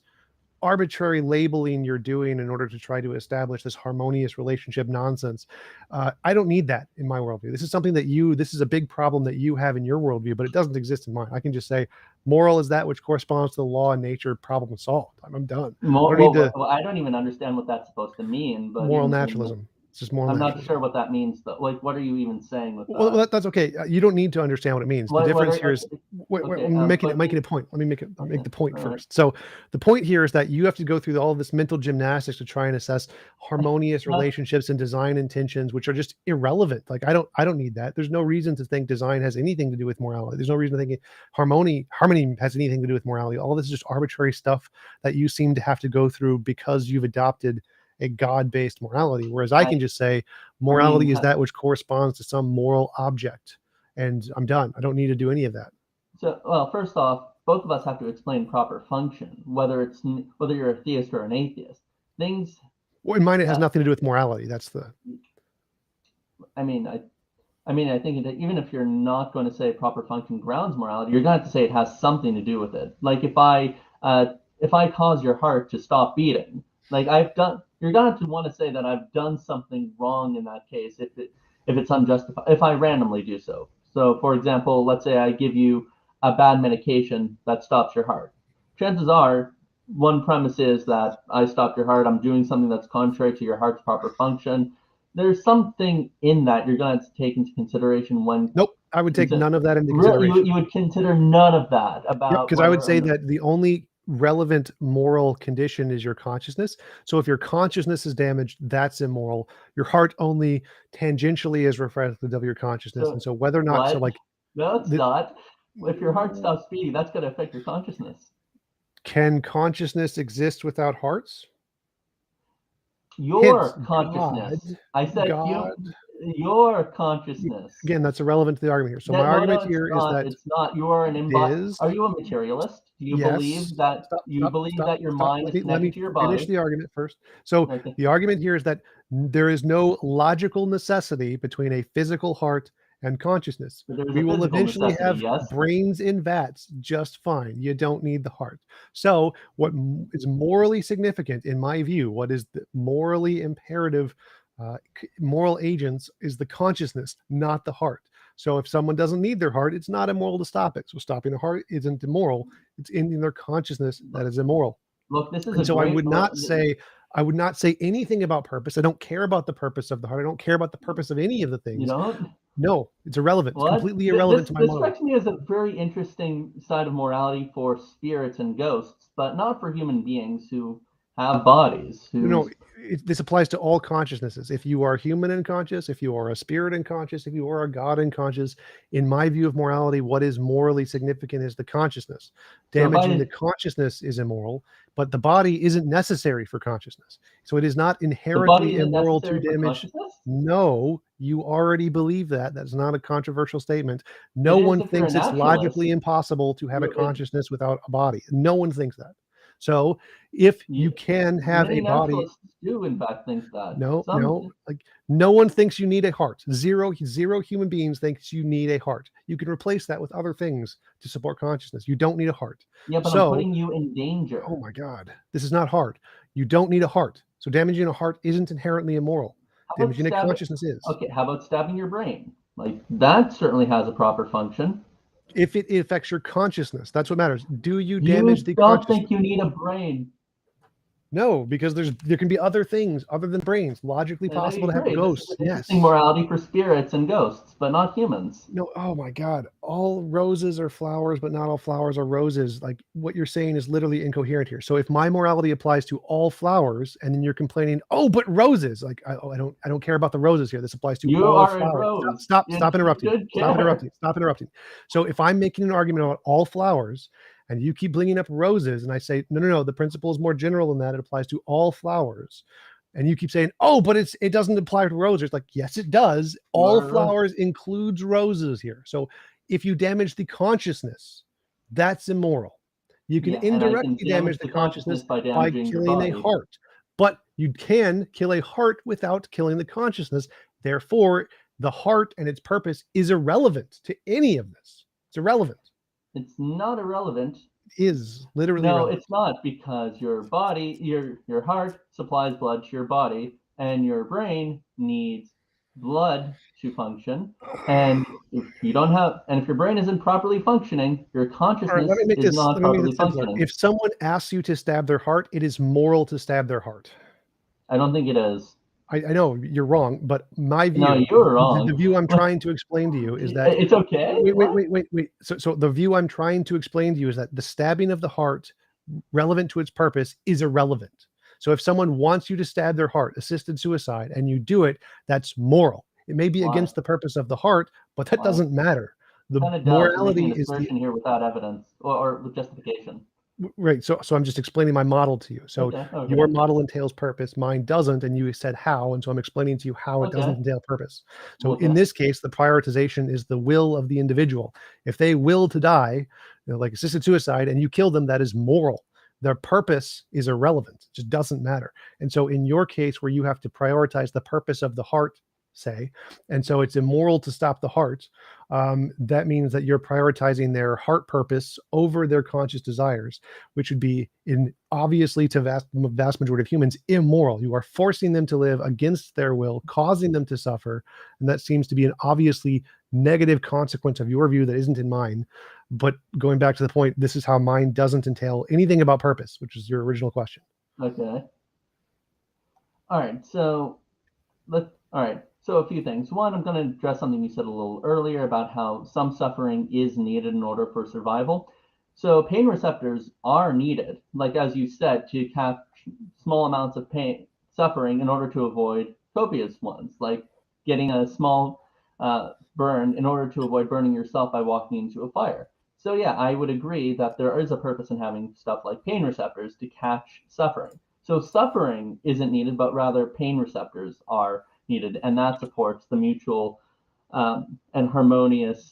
arbitrary labeling you're doing in order to try to establish this harmonious relationship nonsense. I don't need that in my worldview. This is something that this is a big problem that you have in your worldview, but it doesn't exist in mine. I can just say moral is that which corresponds to the law and nature, problem solved. I'm done. I don't even understand what that's supposed to mean. But moral naturalism. It's just moral naturalism. Not sure what that means, though. Like, what are you even saying with that? Well, that's okay. You don't need to understand what it means. The difference here is making a point. Let me make the point first. So the point here is that you have to go through all of this mental gymnastics to try and assess harmonious relationships and design intentions, which are just irrelevant. Like I don't need that. There's no reason to think design has anything to do with morality. There's no reason to think harmony has anything to do with morality. All this is just arbitrary stuff that you seem to have to go through because you've adopted a God-based morality, whereas I can just say morality is that which corresponds to some moral object, and I'm done. I don't need to do any of that. So, well, first off, both of us have to explain proper function, whether you're a theist or an atheist. Well, in mine, it has nothing to do with morality. That's the. I think that even if you're not going to say proper function grounds morality, you're going to have to say it has something to do with it. Like if I cause your heart to stop beating, like you're going to want to say that I've done something wrong in that case if it's unjustified, if I randomly do so. So, for example, let's say I give you a bad medication that stops your heart. Chances are, one premise is that I stopped your heart. I'm doing something that's contrary to your heart's proper function. There's something in that you're going to have to take into consideration when. Nope, I would take none of that into consideration. You would consider none of that about. Because I would say that the only relevant moral condition is your consciousness. So if your consciousness is damaged, that's immoral. Your heart only tangentially is reflective of your consciousness. And so whether or not, no, it's not. If your heart stops beating, that's going to affect your consciousness. Can consciousness exist without hearts? Your consciousness. I said your consciousness. Again, that's irrelevant to the argument here. So my argument here is that it's not. You are an embodiment. Are you a materialist? Do you believe that your mind is connected to your body? Finish the argument first. So the argument here is that there is no logical necessity between a physical heart and consciousness. There's We a will physical eventually necessity, have yes? brains in vats just fine. You don't need the heart. So what is morally significant in my view, what is the morally imperative moral agents is the consciousness, not the heart. So if someone doesn't need their heart, it's not immoral to stop it. So stopping the heart isn't immoral. It's ending their consciousness that is immoral. Look, this is And a so great. I would not say anything about purpose. I don't care about the purpose of the heart. I don't care about the purpose of any of the You things. know, No, it's irrelevant. It's what? completely irrelevant to my This model. strikes me as a very interesting side of morality for spirits and ghosts, but not for human beings who have bodies. No, this applies to all consciousnesses. If you are human and conscious, if you are a spirit and conscious, if you are a God and conscious, in my view of morality, what is morally significant is the consciousness. So if Damaging the I consciousness is immoral, but the body isn't necessary for consciousness. So it is not the body inherently isn't immoral to necessary for damage. consciousness, No, you already believe that. That's not a controversial statement. No it is one if you're a thinks it's naturalist. logically impossible to have a You're, consciousness without a body. No one thinks that. So if you you, can have many a body, naturalists do, in fact, think that. no, like no one thinks you need a heart. Zero human beings thinks you need a heart. You can replace that with other things to support consciousness. You don't need a heart. Yeah, but I'm So, putting you in oh danger. my God, this is not hard. You don't need a heart. So damaging a heart isn't inherently immoral. How about Damaging a stabbing? consciousness is. Okay, how about stabbing your brain? Like that certainly has a proper function. If it affects your consciousness, that's what matters. Do you damage You the don't think consciousness? you need a brain. No, because there can be other things other than brains. Logically And I possible to have agree. This is ghosts. an interesting Yes. morality for spirits and ghosts, but not humans. No, oh my God. All roses are flowers, but not all flowers are roses. Like what you're saying is literally incoherent here. So if my morality applies to all flowers, and then you're complaining, oh, but roses, like I don't care about the roses here. This applies to You all are a flowers. rose. Stop You interrupting. should Stop care. interrupting. Stop interrupting. So if I'm making an argument about all flowers, and you keep bringing up roses, and I say, no, the principle is more general than that. It applies to all flowers. And you keep saying, oh, but it doesn't apply to roses. Like, yes, it does. You All are a rose. flowers includes roses here. So if you damage the consciousness, that's immoral. You can Yeah, and I can indirectly damage damage the the consciousness consciousness by by damaging your killing a body. heart, but you can kill a heart without killing the consciousness. Therefore, the heart and its purpose is irrelevant to any of this. It's irrelevant. It's not irrelevant. It is literally No, irrelevant. it's not, because your body, your heart supplies blood to your body, and your brain needs blood to function. And if you don't have, and if your brain isn't properly functioning, your All right, consciousness is not let me make properly this simpler. functioning. If someone asks you to stab their heart, it is moral to stab their heart. I don't think it is. I know you're wrong, but my No, view, you're the wrong. view I'm trying to explain to you is that It's okay. What? wait. So the view I'm trying to explain to you is that the stabbing of the heart, relevant to its purpose, is irrelevant. So if someone wants you to stab their heart, assisted suicide, and you do it, that's moral. It may be Why? against the purpose of the heart, but that Why? doesn't matter. The Kind of does. You're making morality an is the assertion here without evidence or with justification. right. So I'm just explaining my model to you. So Okay. Okay. your model entails purpose, mine doesn't, and you said how, and so I'm explaining to you how it doesn't Okay. entail purpose. So in Okay. this case, the prioritization is the will of the individual. If they will to die, like assisted suicide, and you kill them, that is moral. Their purpose is irrelevant. It just doesn't matter. And so in your case, where you have to prioritize the purpose of the heart, say, and so it's immoral to stop the heart, that means that you're prioritizing their heart purpose over their conscious desires, which would be, in obviously to vast majority of humans, immoral. You are forcing them to live against their will, causing them to suffer, and that seems to be an obviously negative consequence of your view that isn't in mine. But going back to the point, this is how mine doesn't entail anything about purpose, which is your original question. Okay. All right. So all right. So a few things. One, I'm going to address something you said a little earlier about how some suffering is needed in order for survival. So pain receptors are needed, like as you said, to catch small amounts of pain, suffering in order to avoid copious ones, like getting a small burn in order to avoid burning yourself by walking into a fire. So yeah, I would agree that there is a purpose in having stuff like pain receptors to catch suffering. So suffering isn't needed, but rather pain receptors are needed, and that supports the mutual and harmonious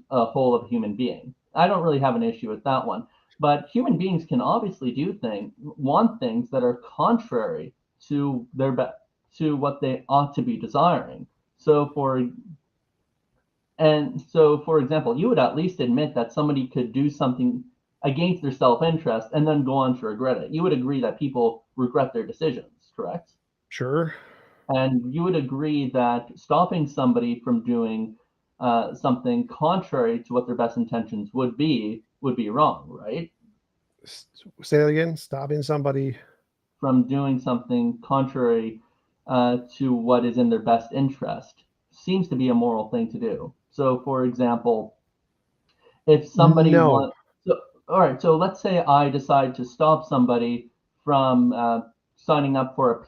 whole of a human being. I don't really have an issue with that one, but human beings can obviously want things that are contrary to to what they ought to be desiring. So And so, for example, you would at least admit that somebody could do something against their self-interest and then go on to regret it. You would agree that people regret their decisions, correct? Sure. And you would agree that stopping somebody from doing something contrary to what their best intentions would be wrong, right? Say that again. Stopping somebody From doing something contrary to what is in their best interest seems to be a moral thing to do. So, for example, if somebody No. wants, so, all right, so let's say I decide to stop somebody from signing up for a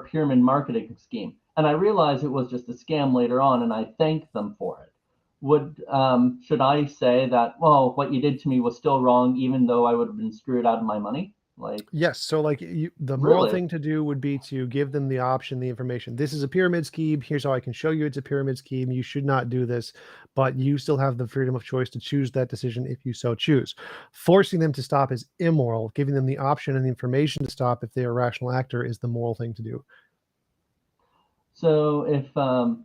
pyramid marketing scheme, and I realize it was just a scam later on, and I thank them for it. Would should I say that, well, what you did to me was still wrong, even though I would have been screwed out of my money? Like, Yes. So like the moral really? thing to do would be to give them the option, the information. This is a pyramid scheme. Here's how I can show you it's a pyramid scheme. You should not do this, but you still have the freedom of choice to choose that decision if you so choose. Forcing them to stop is immoral. Giving them the option and the information to stop if they're a rational actor is the moral thing to do. So if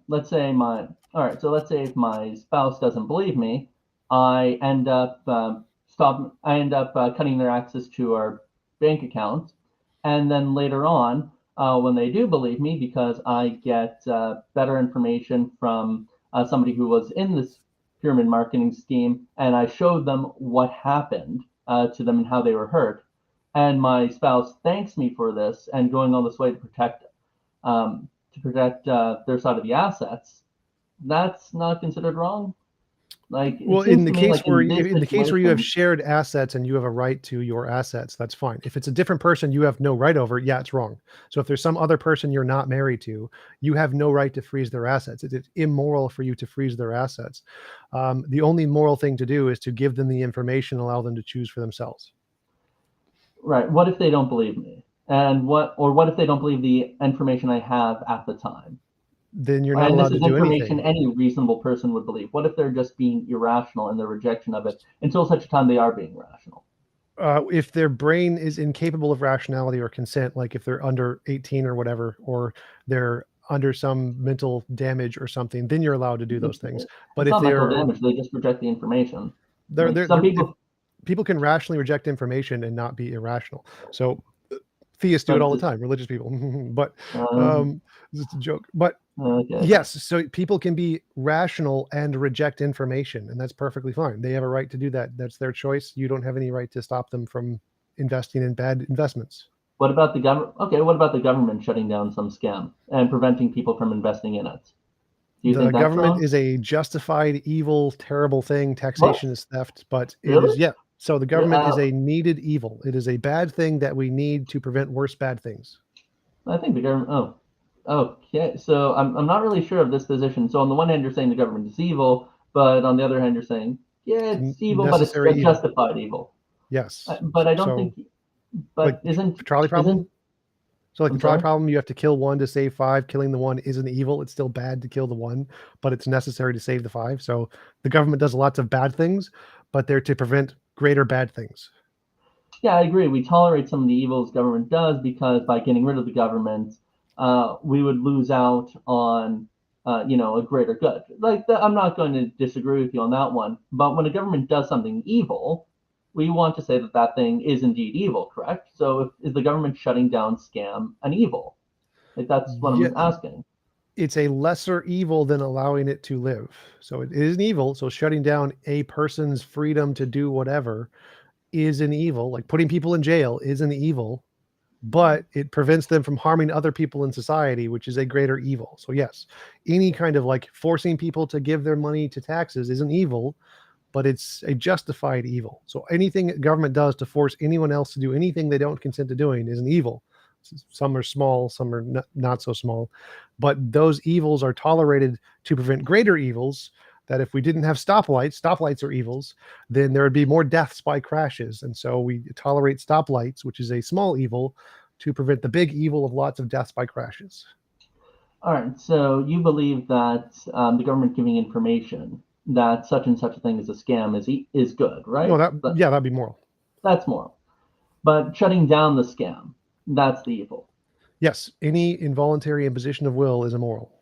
let's say my all right, so let's say if my spouse doesn't believe me, I end up cutting their access to our bank account, and then later on, when they do believe me, because I get better information from somebody who was in this pyramid marketing scheme, and I showed them what happened to them and how they were hurt, and my spouse thanks me for this and going all this way um, to protect their side of the assets, that's not considered wrong. Like it Well, seems to me like in this in the case where you have situation, shared assets and you have a right to your assets, that's fine. If it's a different person you have no right over, yeah, it's wrong. So if there's some other person you're not married to, you have no right to freeze their assets. It's immoral for you to freeze their assets. The only moral thing to do is to give them the information, allow them to choose for themselves. right? What if they don't believe me? And what if they don't believe the information I have at the time? Then you're not And this allowed to is do information anything. any reasonable person would believe. What if they're just being irrational in their rejection of it until such a time they are being rational? If their brain is incapable of rationality or consent, like if they're under 18 or whatever, or they're under some mental damage or something, then you're allowed to do those It's, things. But it's if not mental they're damage; they just reject the information. Like some they're if people, people can rationally reject information and not be irrational. So theists do it but all the time, religious people. But um, um, it's a joke. But okay. yes, so people can be rational and reject information, and that's perfectly fine. They have a right to do that. That's their choice. You don't have any right to stop them from investing in bad investments. What about the government? Okay, what about the government shutting down some scam and preventing people from investing in it? Do you The think that's government wrong? is a justified, evil, terrible thing. What? Taxation is theft, but it Really? is, yeah. So the Really? government is a needed evil. It is a bad thing that we need to prevent worse bad things. I think the government. Oh, okay. So I'm not really sure of this position. So on the one hand, you're saying the government is evil, but on the other hand, you're saying yeah, It's it's evil, but it's necessary evil. justified evil. Yes. But I don't So think. like But isn't trolley problem. isn't So like the I'm trolley sorry. problem, you have to kill one to save five. Killing the one isn't evil. It's still bad to kill the one, but it's necessary to save the five. So the government does lots of bad things, but they're to prevent greater bad things. Yeah, I agree. We tolerate some of the evils government does because by getting rid of the government, we would lose out on, a greater good. I'm not going to disagree with you on that one. But when a government does something evil, we want to say that that thing is indeed evil, correct? So is the government shutting down scam an evil? Like that's what Yeah, I'm asking. it's a lesser evil than allowing it to live. So it is an evil. So shutting down a person's freedom to do whatever is an evil. Like putting people in jail is an evil, but it prevents them from harming other people in society, which is a greater evil. So yes, any kind of like forcing people to give their money to taxes is an evil, but it's a justified evil. So anything that government does to force anyone else to do anything they don't consent to doing is an evil. Some are small, some are not so small, but those evils are tolerated to prevent greater evils. That if we didn't have stoplights are evils, then there would be more deaths by crashes. And so we tolerate stoplights, which is a small evil, to prevent the big evil of lots of deaths by crashes. All right. So you believe that the government giving information that such and such a thing is a scam is good, Well, right? that, yeah, that'd be moral. That's moral. But shutting down the scam, that's the evil. Yes, any involuntary imposition of will is immoral.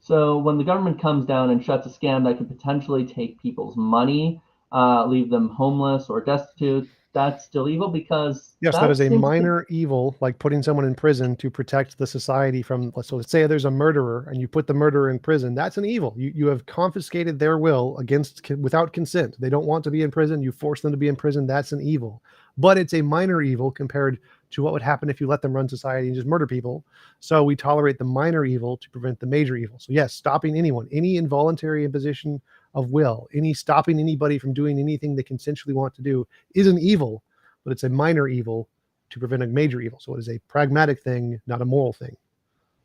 So when the government comes down and shuts a scam that could potentially take people's money, leave them homeless or destitute, that's still evil because Yes, that that is a seems to, minor evil, like putting someone in prison to protect the society from. So let's say there's a murderer and you put the murderer in prison. That's an evil. You have confiscated their will without consent. They don't want to be in prison. You force them to be in prison. That's an evil. But it's a minor evil compared to what would happen if you let them run society and just murder people. So we tolerate the minor evil to prevent the major evil. So yes, stopping anyone, any involuntary imposition of will, any stopping anybody from doing anything they consensually want to do is an evil, but it's a minor evil to prevent a major evil. So it is a pragmatic thing, not a moral thing.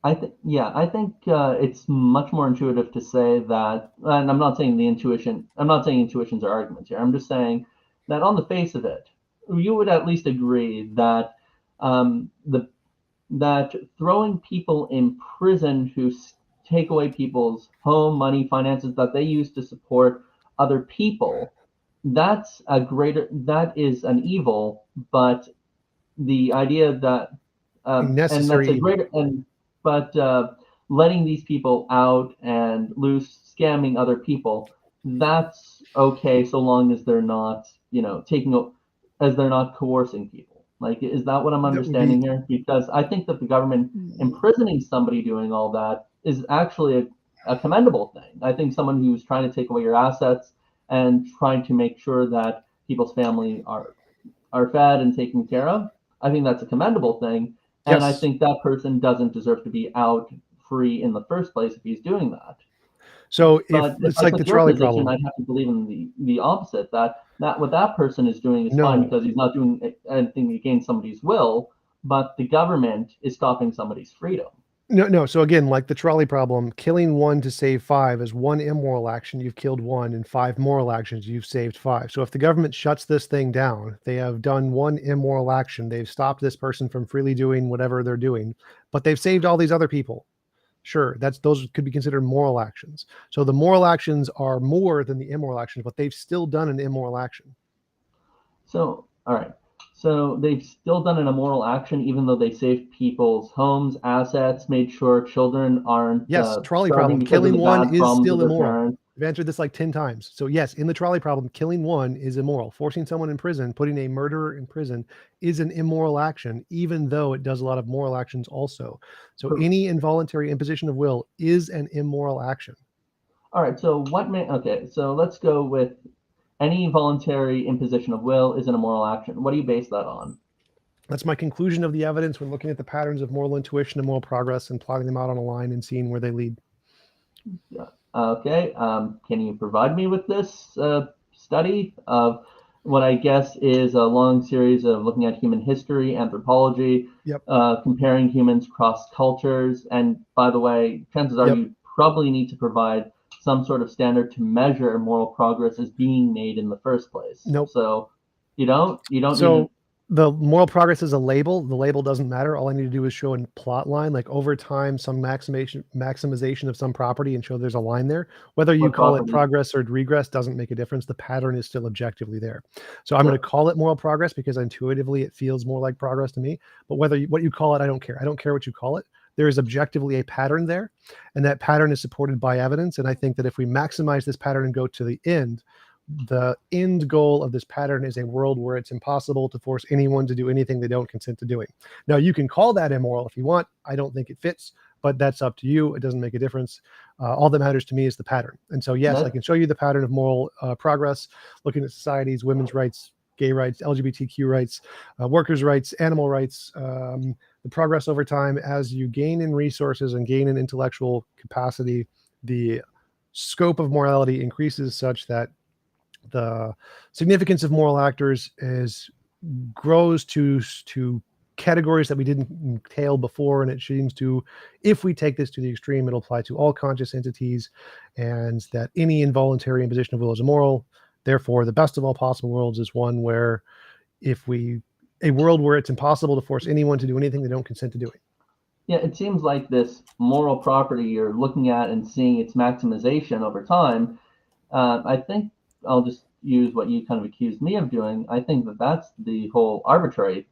I think it's much more intuitive to say that, and I'm not saying intuitions are arguments here. I'm just saying that on the face of it, you would at least agree that the that throwing people in prison who take away people's home, money, finances that they use to support other people, that is an evil, but the idea that A and that's necessary a evil. greater and but letting these people out and loose scamming other people, that's okay so long as they're not as they're not coercing people. Like, is that what I'm That would be understanding here? Because I think that the government imprisoning somebody doing all that is actually a commendable thing. I think someone who's trying to take away your assets and trying to make sure that people's family are fed and taken care of, I think that's a commendable thing. And I yes. think that person doesn't deserve to be out free in the first place if he's doing that. So if But if it's I like the took your trolley position, problem. I'd have to believe in the opposite, that what that person is doing is fine No, because he's not doing anything against somebody's will, but the government is stopping somebody's freedom. no. So again, like the trolley problem, killing one to save five is one immoral action. You've killed one, and five moral actions. You've saved five. So if the government shuts this thing down, they have done one immoral action. They've stopped this person from freely doing whatever they're doing, but they've saved all these other people. Sure, those could be considered moral actions. So the moral actions are more than the immoral actions, but they've still done an immoral action. So, all right. So they've still done an immoral action, even though they saved people's homes, assets, made sure children aren't Yes, trolley starving problem. because of Killing the one bad is problems of still their immoral. parents. I've answered this like 10 times. So yes, in the trolley problem, killing one is immoral. Forcing someone in prison, putting a murderer in prison is an immoral action, even though it does a lot of moral actions also. So any involuntary imposition of will is an immoral action. All right. So okay. So let's go with any voluntary imposition of will is an immoral action. What do you base that on? That's my conclusion of the evidence when looking at the patterns of moral intuition and moral progress and plotting them out on a line and seeing where they lead. Yeah. Okay. Can you provide me with this study of what I guess is a long series of looking at human history, anthropology, Yep. comparing humans across cultures? And by the way, chances are Yep. you probably need to provide some sort of standard to measure moral progress is being made in the first place. Nope. So you don't need So the moral progress is a label. The label doesn't matter. All I need to do is show a plot line, like over time, some maximization of some property and show there's a line there. Whether you what call it property. progress or regress doesn't make a difference. The pattern is still objectively there. So I'm going to So, call it moral progress because intuitively it feels more like progress to me. But what you call it, I don't care. I don't care what you call it. There is objectively a pattern there, and that pattern is supported by evidence. And I think that if we maximize this pattern and go to the end goal of this pattern is a world where it's impossible to force anyone to do anything they don't consent to doing. Now, you can call that immoral if you want. I don't think it fits, but that's up to you. It doesn't make a difference. All that matters to me is the pattern. And so, yes, I that can show you the pattern of moral progress, looking at societies, women's rights, gay rights, LGBTQ rights, workers' rights, animal rights, the progress over time as you gain in resources and gain in intellectual capacity, the scope of morality increases such that the significance of moral actors is grows to categories that we didn't entail before, and it seems to, if we take this to the extreme, it'll apply to all conscious entities, and that any involuntary imposition of will is immoral. Therefore, the best of all possible worlds is one where if we a world where it's impossible to force anyone to do anything they don't consent to doing. Yeah, it seems like this moral property you're looking at and seeing its maximization over time. I think I'll just use what you kind of accused me of doing. I think that that's the whole arbitrary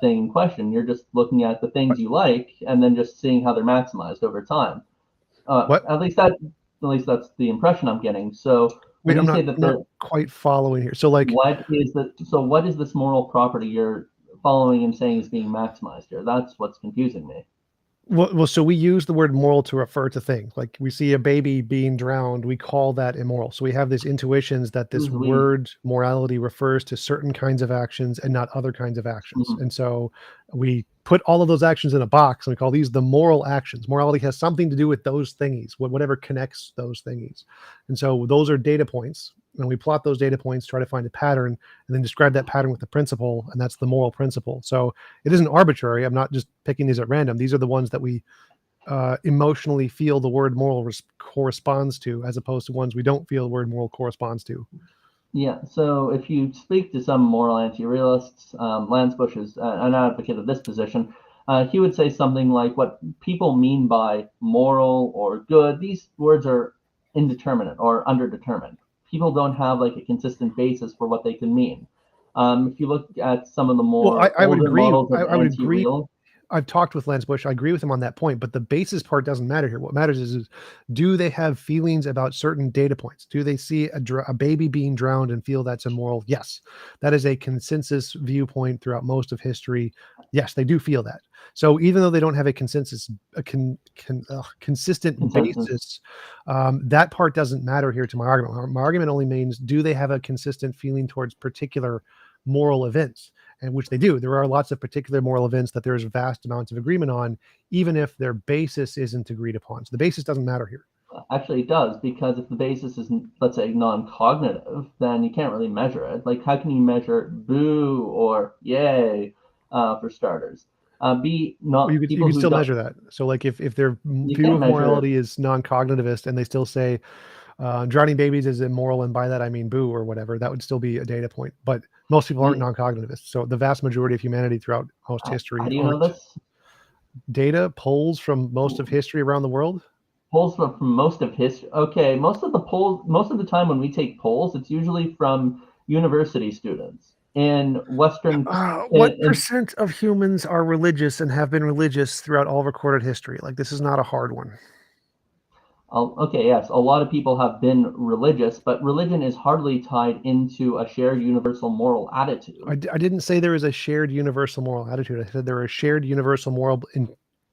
thing in question. You're just looking at the things you like and then just seeing how they're maximized over time. What? At least that's the impression I'm getting. So Wait, when you I'm say not that I'm not quite following here. So like, what is this moral property you're following and saying is being maximized here? That's what's confusing me. well, so we use the word moral to refer to things. Like we see a baby being drowned, we call that immoral. So we have these intuitions that this Who's we? word morality refers to certain kinds of actions and not other kinds of actions. Mhm. And so we put all of those actions in a box and we call these the moral actions. Morality has something to do with those thingies, whatever connects those thingies. And so those are data points. And we plot those data points, try to find a pattern, and then describe that pattern with a principle, and that's the moral principle. So it isn't arbitrary. I'm not just picking these at random. These are the ones that we emotionally feel the word moral corresponds to, as opposed to ones we don't feel the word moral corresponds to. Yeah, so if you speak to some moral anti-realists, Lansbush is an advocate of this position. He would say something like, what people mean by moral or good, these words are indeterminate or underdetermined. People don't have like a consistent basis for what they can mean. If you look at some of the Well, more I would older agree. models of I would agree. anti-real, I've talked with Lance Bush. I agree with him on that point, but the basis part doesn't matter here. What matters is do they have feelings about certain data points? Do they see a baby being drowned and feel that's immoral? Yes. That is a consensus viewpoint throughout most of history. Yes, they do feel that. So even though they don't have a consensus, consistent consensus. basis, that part doesn't matter here to my argument. My argument only means do they have a consistent feeling towards particular moral events? And which they do. There are lots of particular moral events that there's vast amounts of agreement on, even if their basis isn't agreed upon. So the basis doesn't matter here. Actually, it does, because if the basis is, let's say, non-cognitive, then you can't really measure it. Like, how can you measure boo or yay, for starters? B, Well, not you people could who still don't. measure that. So like if their You view can't of measure. morality is non-cognitivist and they still say drowning babies is immoral, and by that I mean boo or whatever, that would still be a data point. But most people aren't You, non-cognitivists. So the vast majority of humanity throughout most how history do you know aren't. this? Data polls from most of history around the world. Polls from most of history. Okay, most of the time when we take polls, it's usually from university students in Western. What percent of humans are religious and have been religious throughout all recorded history? Like, this is not a hard one. Okay, yes, a lot of people have been religious, but religion is hardly tied into a shared universal moral attitude. I didn't say there is a shared universal moral attitude. I said there are shared universal moral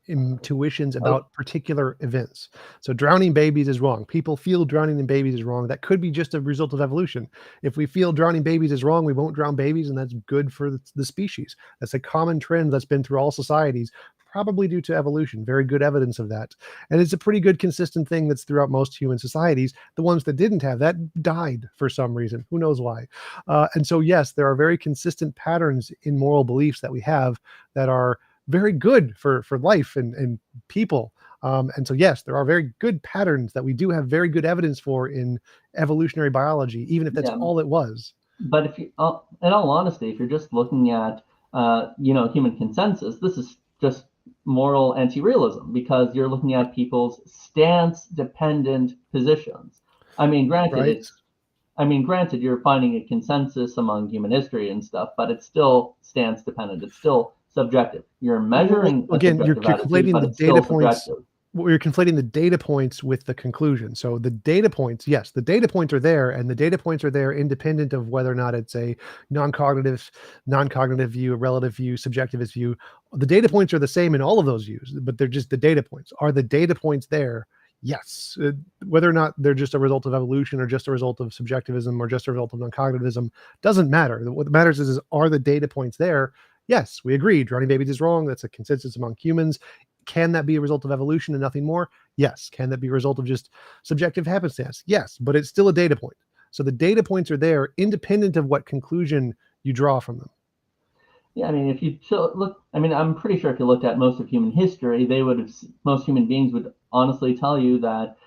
intuitions Oh, about particular events. So drowning babies is wrong. People feel drowning in babies is wrong. That could be just a result of evolution. If we feel drowning babies is wrong, we won't drown babies, and that's good for the species. That's a common trend that's been through all societies, probably due to evolution. Very good evidence of that. And it's a pretty good consistent thing that's throughout most human societies. The ones that didn't have that died for some reason. Who knows why? And so, yes, there are very consistent patterns in moral beliefs that we have that are very good for life and people. And so, yes, there are very good patterns that we do have very good evidence for in evolutionary biology, even if that's yeah, all it was. but if you, in all honesty, if you're just looking at, human consensus, this is just moral anti-realism because you're looking at people's stance-dependent positions. I mean, granted, Right. granted, you're finding a consensus among human history and stuff, but it's still stance dependent. It's still subjective. You're measuring a Again, you're subjective attitude, conflating but the it's still data points. subjective. Well, you're conflating the data points with the conclusion. So the data points, yes, the data points are there, and the data points are there independent of whether or not it's a non-cognitive, non-cognitive view, a relative view, subjectivist view. The data points are the same in all of those views, but they're just the data points. Are the data points there? Yes. Whether or not they're just a result of evolution or just a result of subjectivism or just a result of non-cognitivism doesn't matter. What matters is are the data points there? Yes, we agree. Drowning babies is wrong. That's a consensus among humans. Can that be a result of evolution and nothing more? Yes. Can that be a result of just subjective happenstance? Yes, but it's still a data point. So the data points are there independent of what conclusion you draw from them. Yeah, I mean, if you look, I mean, I'm pretty sure if you looked at most of human history, most human beings would honestly tell you that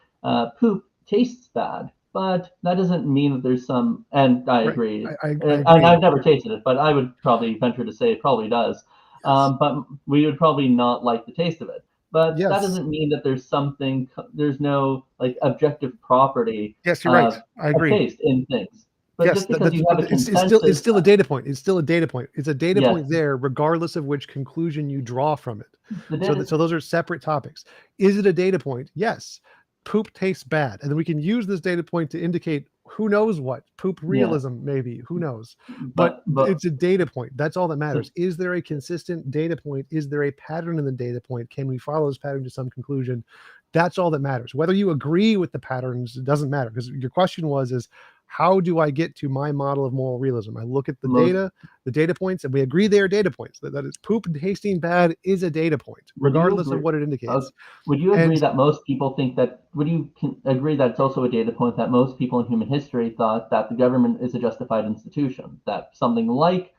poop tastes bad. But that doesn't mean that there's some, and I Right. agree. I And agree. I've never tasted it, but I would probably venture to say it probably does. Yes. But we would probably not like the taste of it. But that Yes. doesn't mean that there's no like objective property Yes, you're right. of, I of agree. taste in things. But Yes, just because you have but a it's consensus, still a data point. It's still a data point. It's a data yes, point there, regardless of which conclusion you draw from it. the So data. so those are separate topics. Is it a data point? Yes. poop tastes bad, and then we can use this data point to indicate who knows what, poop Yeah, realism, maybe, who knows. But but it's a data point. That's all that so matters. Is there a consistent data point? Is there a pattern in the data point? Can we follow this pattern to some conclusion? That's all that matters. Whether you agree with the patterns, it doesn't matter, because your question is how do I get to my model of moral realism? I look at the most data points, and we agree they are data points. That is, poop tasting bad is a data point, would you regardless of agree? what it Uh, indicates. would you agree And that most people think that? Would you agree that it's also a data point that most people in human history thought that the government is a justified institution, that something like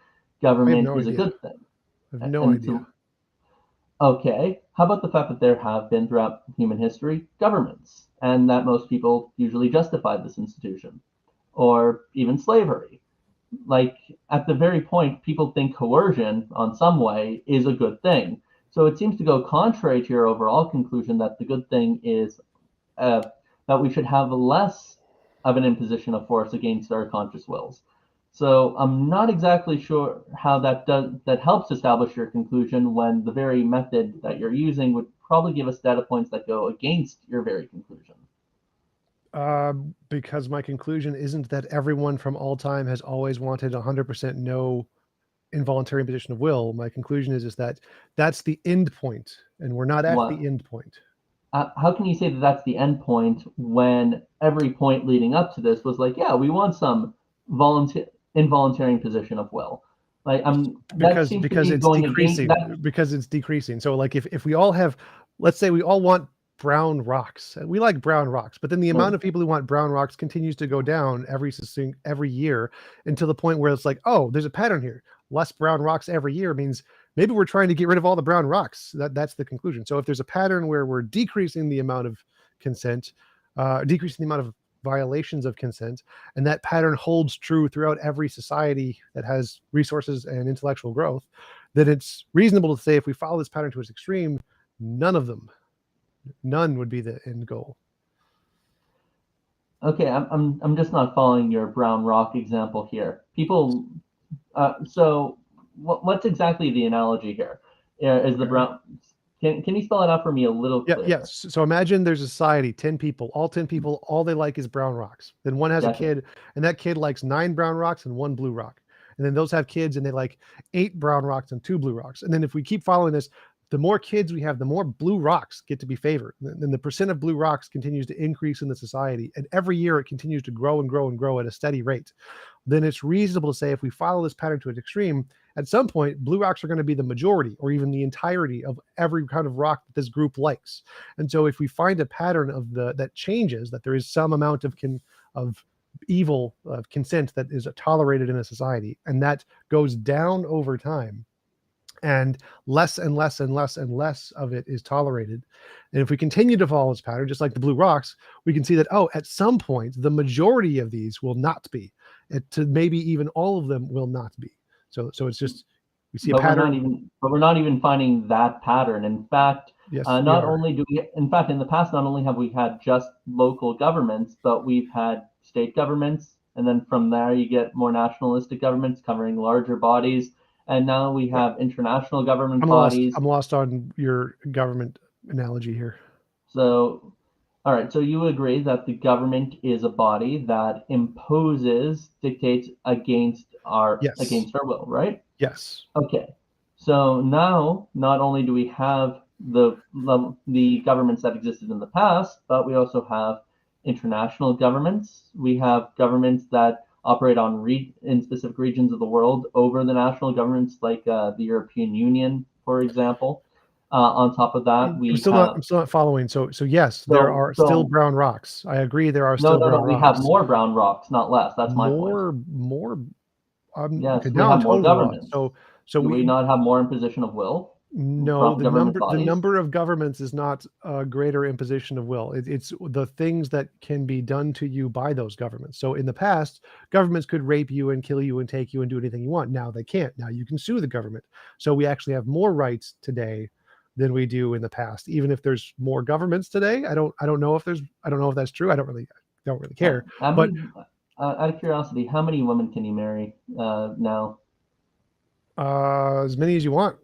I have government no is a idea. good thing? I have no And idea. so, okay, how about the fact that there have been throughout human history governments, and that most people usually justified this institution, or even slavery? Like at the very point, people think coercion on some way is a good thing. So it seems to go contrary to your overall conclusion that the good thing is uh, that we should have less of an imposition of force against our conscious wills. So I'm not exactly sure how that helps establish your conclusion when the very method that you're using would probably give us data points that go against your very conclusion. Because my conclusion isn't that everyone from all time has always wanted 100% no involuntary imposition of will. My conclusion is that that's the end point, and we're not at What? the end point. How can you say that that's the end point when every point leading up to this was like, yeah, we want some volunteer involuntary imposition of will? Like, that seems to Because be it's going against decreasing, that. so like if we all have, let's say we all want brown rocks, and we like brown rocks, but then the Right. amount of people who want brown rocks continues to go down every year, until the point where it's like, oh, there's a pattern here. Less brown rocks every year means maybe we're trying to get rid of all the brown rocks. That's the conclusion. So if there's a pattern where we're decreasing the amount of consent, decreasing the amount of violations of consent, and that pattern holds true throughout every society that has resources and intellectual growth, then it's reasonable to say if we follow this pattern to its extreme, none would be the end goal. Okay, I'm just not following your brown rock example here. People, so what's exactly the analogy here? Is the Okay. brown? Can you spell it out for me a little Yeah, clearer? yes. So imagine there's a society, 10 people, all they like is brown rocks. Then one has a Gotcha. kid, and that kid likes 9 brown rocks and 1 blue rock. And then those have kids, and they like 8 brown rocks and 2 blue rocks. And then if we keep following this, the more kids we have, the more blue rocks get to be favored. Then the percent of blue rocks continues to increase in the society. And every year it continues to grow and grow and grow at a steady rate. Then it's reasonable to say if we follow this pattern to its extreme, at some point, blue rocks are going to be the majority or even the entirety of every kind of rock that this group likes. And so if we find a pattern of that changes, that there is some amount of evil consent that is tolerated in a society, and that goes down over time, and less and less and less and less of it is tolerated. And if we continue to follow this pattern, just like the blue rocks, we can see that, oh, at some point, the majority of these will not be. To maybe even all of them will not be. So it's just, we see a pattern. But we're not even finding that pattern. In fact, Yes, we not are. only do we, in fact, in the past, not only have we had just local governments, but we've had state governments, and then from there you get more nationalistic governments covering larger bodies, and now we Wait, have international government I'm lost. bodies. I'm lost on your government analogy here. So, all right, so you agree that the government is a body that imposes dictates Yes. against our will, right? Yes. Okay. So now, not only do we have the governments that existed in the past, but we also have international governments. We have governments that operate in specific regions of the world over the national governments, like the European Union, for example. On top of that, I'm we still not. have I'm still not following. So yes, there so are still so brown rocks. I agree. There are no, still no, no. brown We have rocks. more brown rocks, not less. That's my point. More. Okay. Yes, we Now I'm have more totally lost. governments. So Do we not have more imposition of will no, from government the bodies? number of governments is not a greater imposition of will. It's the things that can be done to you by those governments. So in the past, governments could rape you and kill you and take you and do anything you want. Now they can't. Now you can sue the government. So we actually have more rights today than we do in the past. Even if there's more governments today, I don't know if that's true. I don't really care. How But many, out of curiosity, how many women can you marry now? as many as you want.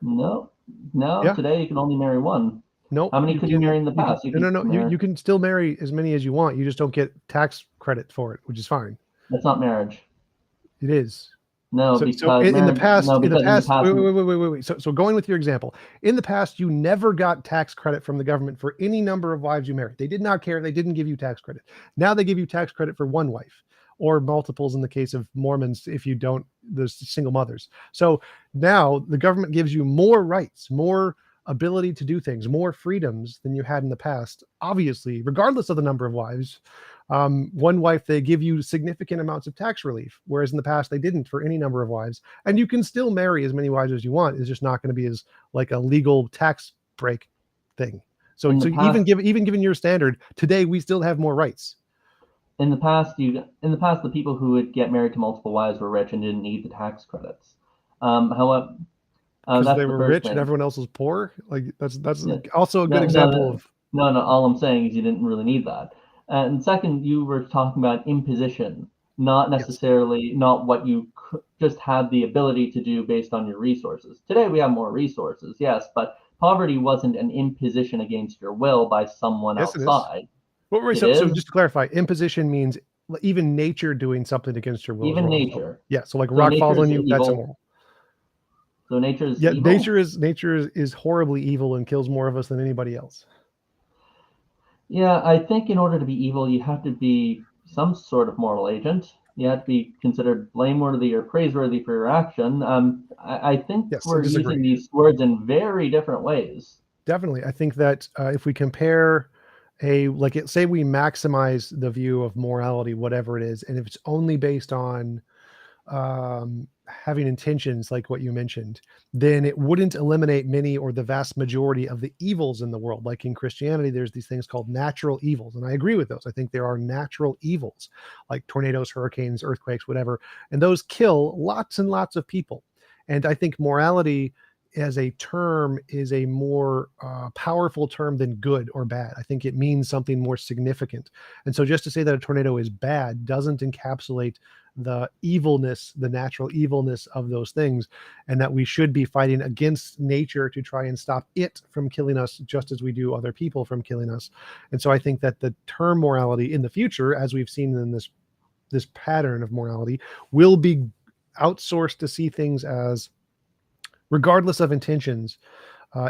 No, no. Yeah. Today you can only marry one. No, How many you could you can. marry in the You can past? You no, no, could no. marry. You can still marry as many as you want. You just don't get tax credit for it, which is fine. That's not marriage. It is. No, So because in the marriage. past, No, because in the past. wait. So going with your example, in the past, you never got tax credit from the government for any number of wives you married. They did not care. They didn't give you tax credit. Now they give you tax credit for one wife, or multiples in the case of Mormons if you don't, the single mothers. So now the government gives you more rights, more ability to do things, more freedoms than you had in the past. Obviously, regardless of the number of wives. One wife, they give you significant amounts of tax relief, whereas in the past they didn't for any number of wives. And you can still marry as many wives as you want. It's just not going to be as like a legal tax break thing. So, In the past, even given your standard today, we still have more rights in the past, the people who would get married to multiple wives were rich and didn't need the tax credits. However, because that's they the were first rich and thing. everyone else was poor. Like that's Yeah. also a good No, example no, of. no, no. All I'm saying is you didn't really need that. And second, you were talking about imposition, not Yes. necessarily not what you just had the ability to do based on your resources. Today we have more resources, yes, but poverty wasn't an imposition against your will by someone Yes, it is. outside. Well, right, It so is just to clarify, imposition means even nature doing something against your will is even wrong. nature. Yeah, so like So rock falls nature on is you, that's evil. immoral. So nature is Yeah, evil. nature is horribly evil and kills more of us than anybody else. Yeah, I think in order to be evil, you have to be some sort of moral agent. You have to be considered blameworthy or praiseworthy for your action. I think Yes, I we're disagree. using these words in very different ways. Definitely. I think that if we compare say we maximize the view of morality, whatever it is, and if it's only based on having intentions like what you mentioned, then it wouldn't eliminate many or the vast majority of the evils in the world. Like in Christianity, there's these things called natural evils. And I agree with those. I think there are natural evils like tornadoes, hurricanes, earthquakes, whatever. And those kill lots and lots of people. And I think morality as a term is a more powerful term than good or bad. I think it means something more significant. And so just to say that a tornado is bad doesn't encapsulate the evilness, the natural evilness of those things, and that we should be fighting against nature to try and stop it from killing us just as we do other people from killing us. And so I think that the term morality in the future, as we've seen in this pattern of morality, will be outsourced to see things as, regardless of intentions,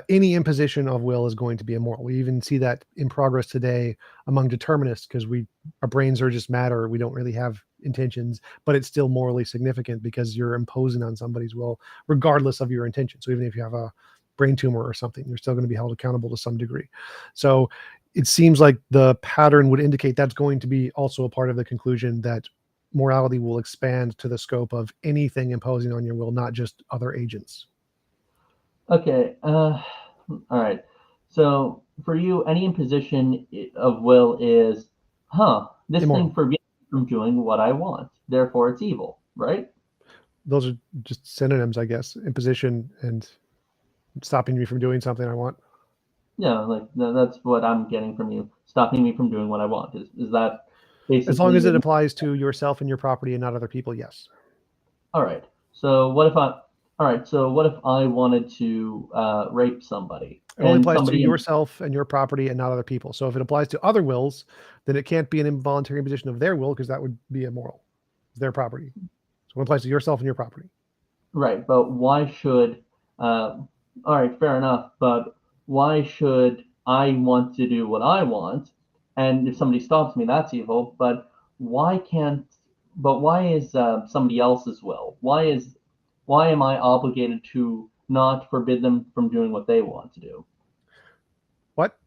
any imposition of will is going to be immoral. We even see that in progress today among determinists, because our brains are just matter. We don't really have intentions, but it's still morally significant because you're imposing on somebody's will, regardless of your intention. So even if you have a brain tumor or something, you're still going to be held accountable to some degree. So it seems like the pattern would indicate that's going to be also a part of the conclusion, that morality will expand to the scope of anything imposing on your will, not just other agents. Okay. All right. So for you, any imposition of will is, this thing Immoral. forbids me from doing what I want. Therefore, it's evil, right? Those are just synonyms, I guess. Imposition and stopping me from doing something I want. Yeah, like that's what I'm getting from you. Stopping me from doing what I want. Is that As long basically as your? it applies to yourself and your property and not other people, yes. All right. So what if I? All right. So what if I wanted to rape somebody It only and applies to somebody? yourself and your property and not other people. So if it applies to other wills, then it can't be an involuntary imposition of their will, because that would be immoral. It's their property. So it applies to yourself and your property. Right. But why should? All right. Fair enough. But why should I want to do what I want? And if somebody stops me, that's evil. But why can't? But why is somebody else's will? Why am I obligated to not forbid them from doing what they want to do? What?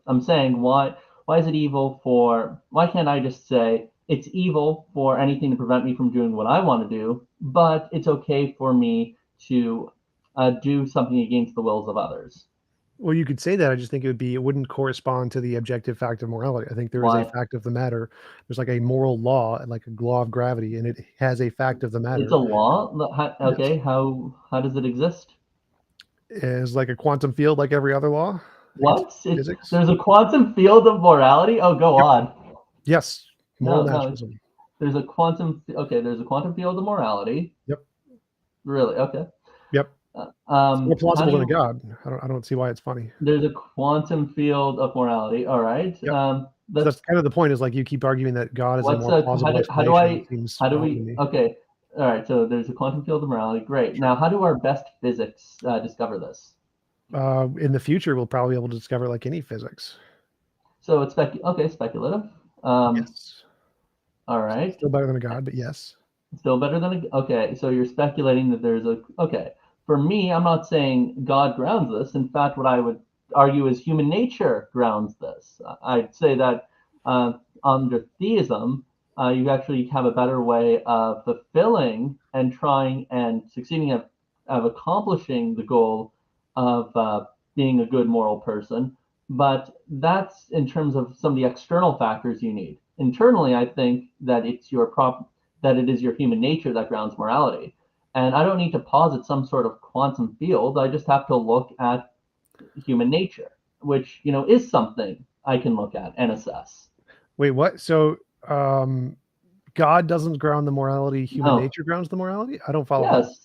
I'm saying why is it evil for, why can't I just say it's evil for anything to prevent me from doing what I want to do, but it's okay for me to do something against the wills of others? Well, you could say that. I just think it wouldn't correspond to the objective fact of morality. I think there is a Why? fact of the matter. There's like a moral law, like a law of gravity, and it has a fact of the It's a matter. law. Yes. Okay, how does it exist? Is like a quantum field, like every other law. I think it's What? physics. There's a quantum field of morality? Oh, go Yep. on. Yes. Moral No. naturalism. There's a quantum field of morality. Yep. Really? Okay. Yep. More How plausible do than a you? god. I don't see why it's funny. There's a quantum field of morality. All right. Yep. So That's that's kind of the point. Is like you keep arguing that God is a what's more a plausible explanation. It seems how do odd to we? me. Okay. All right. So there's a quantum field of morality. Great. Sure. Now, how do our best physics discover this? In the future, we'll probably be able to discover like any physics. So it's speculative. Um, Yes. all right. Still better than a god, but yes. Still better than a. Okay. So you're speculating that there's a. Okay. For me, I'm not saying God grounds this. In fact, what I would argue is human nature grounds this. I'd say that under theism, you actually have a better way of fulfilling and trying and succeeding at of accomplishing the goal of being a good moral person. But that's in terms of some of the external factors you need. Internally, I think that that it is your human nature that grounds morality. And I don't need to posit some sort of quantum field. I just have to look at human nature, which, is something I can look at and assess. Wait, what? So God doesn't ground the morality. Human No. nature grounds the morality. I don't follow that. Yes.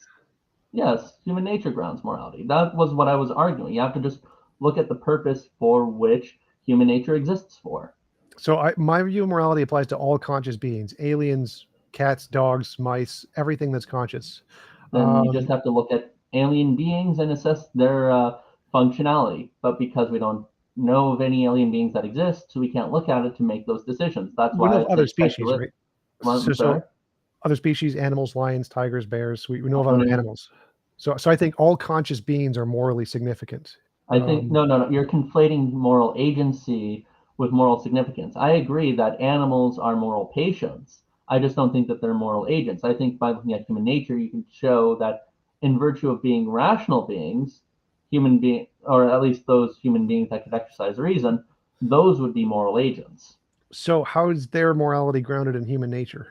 Yes. Human nature grounds morality. That was what I was arguing. You have to just look at the purpose for which human nature exists for. So my view of morality applies to all conscious beings: aliens, cats, dogs, mice, everything that's conscious. Then you just Um, have to look at alien beings and assess their functionality. But because we don't know of any alien beings that exist, so we can't look at it to make those decisions. That's we know why of I'd other say species, speculative. right? Well, I'm So sorry. other species, animals, lions, tigers, bears. We know of other Um, animals. So I think all conscious beings are morally significant. I think no. You're conflating moral agency with moral significance. I agree that animals are moral patients. I just don't think that they're moral agents. I think by looking at human nature, you can show that in virtue of being rational beings, or at least those human beings that could exercise reason, those would be moral agents. So how is their morality grounded in human nature?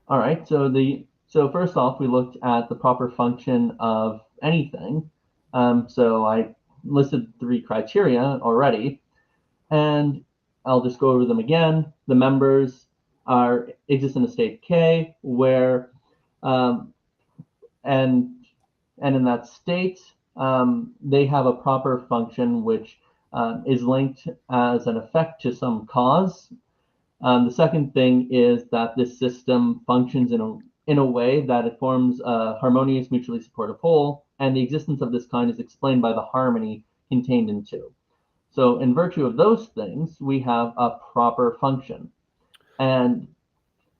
All right. So first off, we looked at the proper function of anything. So I listed three criteria already, and I'll just go over them again. The members exist in a state K where um, and and in that state they have a proper function which is linked as an effect to some cause. The second thing is that this system functions in a way that it forms a harmonious, mutually supportive whole, and the existence of this kind is explained by the harmony contained in two. So, in virtue of those things, we have a proper function, and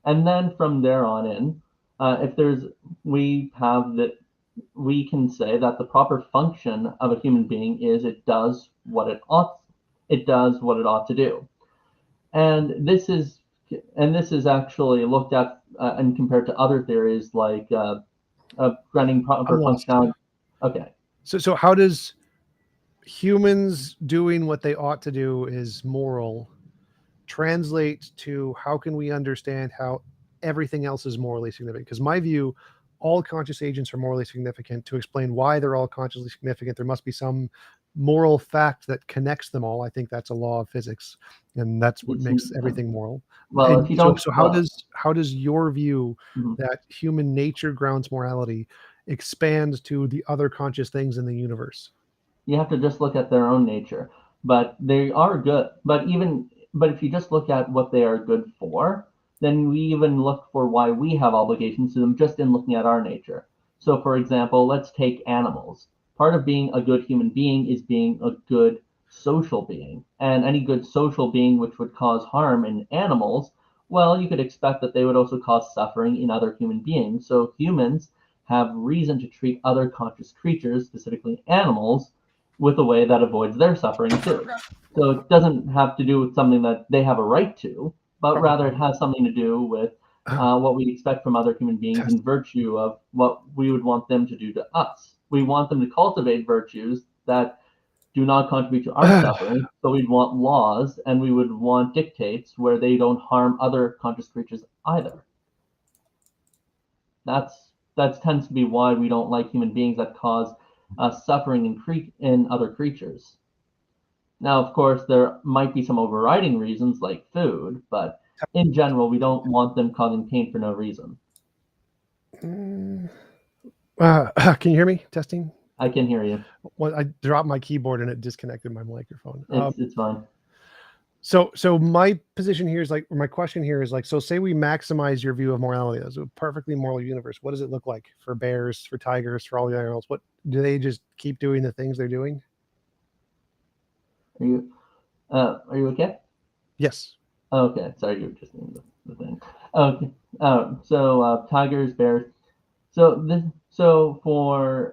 and then from there on in, if there's we have that we can say that the proper function of a human being is it does what it ought to do. And this is actually looked at and compared to other theories like granting I'm proper lost. functionality. Okay. So how does humans doing what they ought to do is moral translate to how can we understand how everything else is morally significant? Because my view, all conscious agents are morally significant. To explain why they're all consciously significant, there must be some moral fact that connects them all. I think that's a law of physics, and that's what It's makes everything moral. well, if And you so, don't so well, how does your view mhm. that human nature grounds morality expand to the other conscious things in the universe? You have to just look at their own nature. But they are good. But if you just look at what they are good for, then we even look for why we have obligations to them just in looking at our nature. So for example, let's take animals. Part of being a good human being is being a good social being. And any good social being which would cause harm in animals, well, you could expect that they would also cause suffering in other human beings. So humans have reason to treat other conscious creatures, specifically animals, with a way that avoids their suffering too. So it doesn't have to do with something that they have a right to, but rather it Probably. has something to do with what we expect from other human beings Test. in virtue of what we would want them to do to us. We want them to cultivate virtues that do not contribute to our suffering. So we'd want laws and we would want dictates where they don't harm other conscious creatures either. That tends to be why we don't like human beings that cause suffering in other creatures. Now, of course, there might be some overriding reasons like food, but in general, we don't want them causing pain for no reason. Mm, Can you hear me? Testing. I can hear you. Well, I dropped my keyboard and it disconnected my microphone. It's fine. So my position here is like, or my question here is like, so say we maximize your view of morality as a perfectly moral universe. What does it look like for bears, for tigers, for all the animals? What do they just keep doing the things they're doing? Are you okay? Yes. Okay, sorry, you were just in the thing. Okay. So tigers, bears. So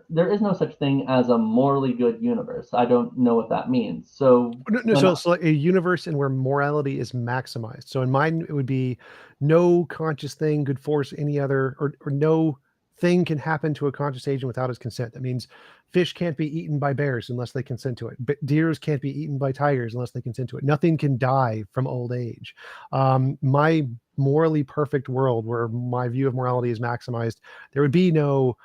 there is no such thing as a morally good universe. I don't know what that means. So No, so like a universe in where morality is maximized. So in mine, it would be no conscious thing could force any other, or no thing can happen to a conscious agent without his consent. That means fish can't be eaten by bears unless they consent to it. But deers can't be eaten by tigers unless they consent to it. Nothing can die from old age. My morally perfect world where my view of morality is maximized, there would be no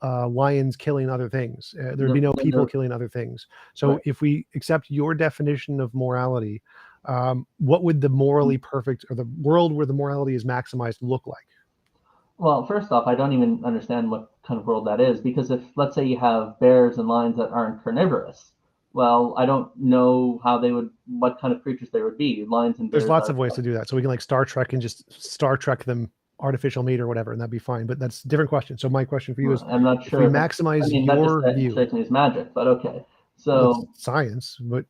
lions killing other things. There'd be no people killing other things. So right. if we accept your definition of morality, what would the morally perfect, or the world where the morality is maximized, look like? Well, first off, I don't even understand what kind of world that is, because if, let's say, you have bears and lions that aren't carnivorous, well, I don't know what kind of creatures they would be. Lions and There's bears lots are. of ways to do that. So we can like Star Trek and just Star Trek them artificial meat or whatever, and that'd be fine. But that's a different question. So my question for you is, I'm not if we sure. maximize That just your view, strikes me as magic, but okay. well, it's So science, but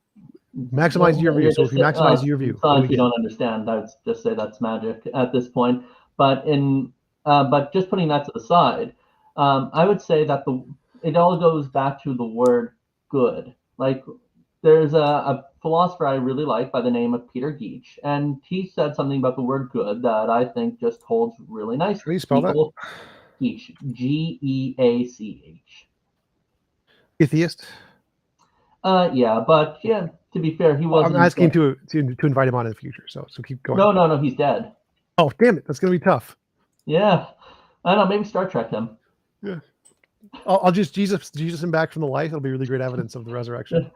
maximize your view. you're So if just we maximize your view, what do we science you get? don't understand. I would just say that's magic at this point. But but just putting that to the side, I would say that it all goes back to the word good. Like there's a philosopher I really like by the name of Peter Geach, and he said something about the word good that I think just holds really nice. How do you spell that? Geach, Geach. Atheist. Yeah, but yeah, to be fair, he Well, I'm wasn't. asking to invite him on in the future. So keep going. No, he's dead. Oh, damn it! That's gonna be tough. Yeah, I don't know. Maybe Star Trek him. Yeah. I'll just Jesus him back from the light. It'll be really great evidence of the resurrection.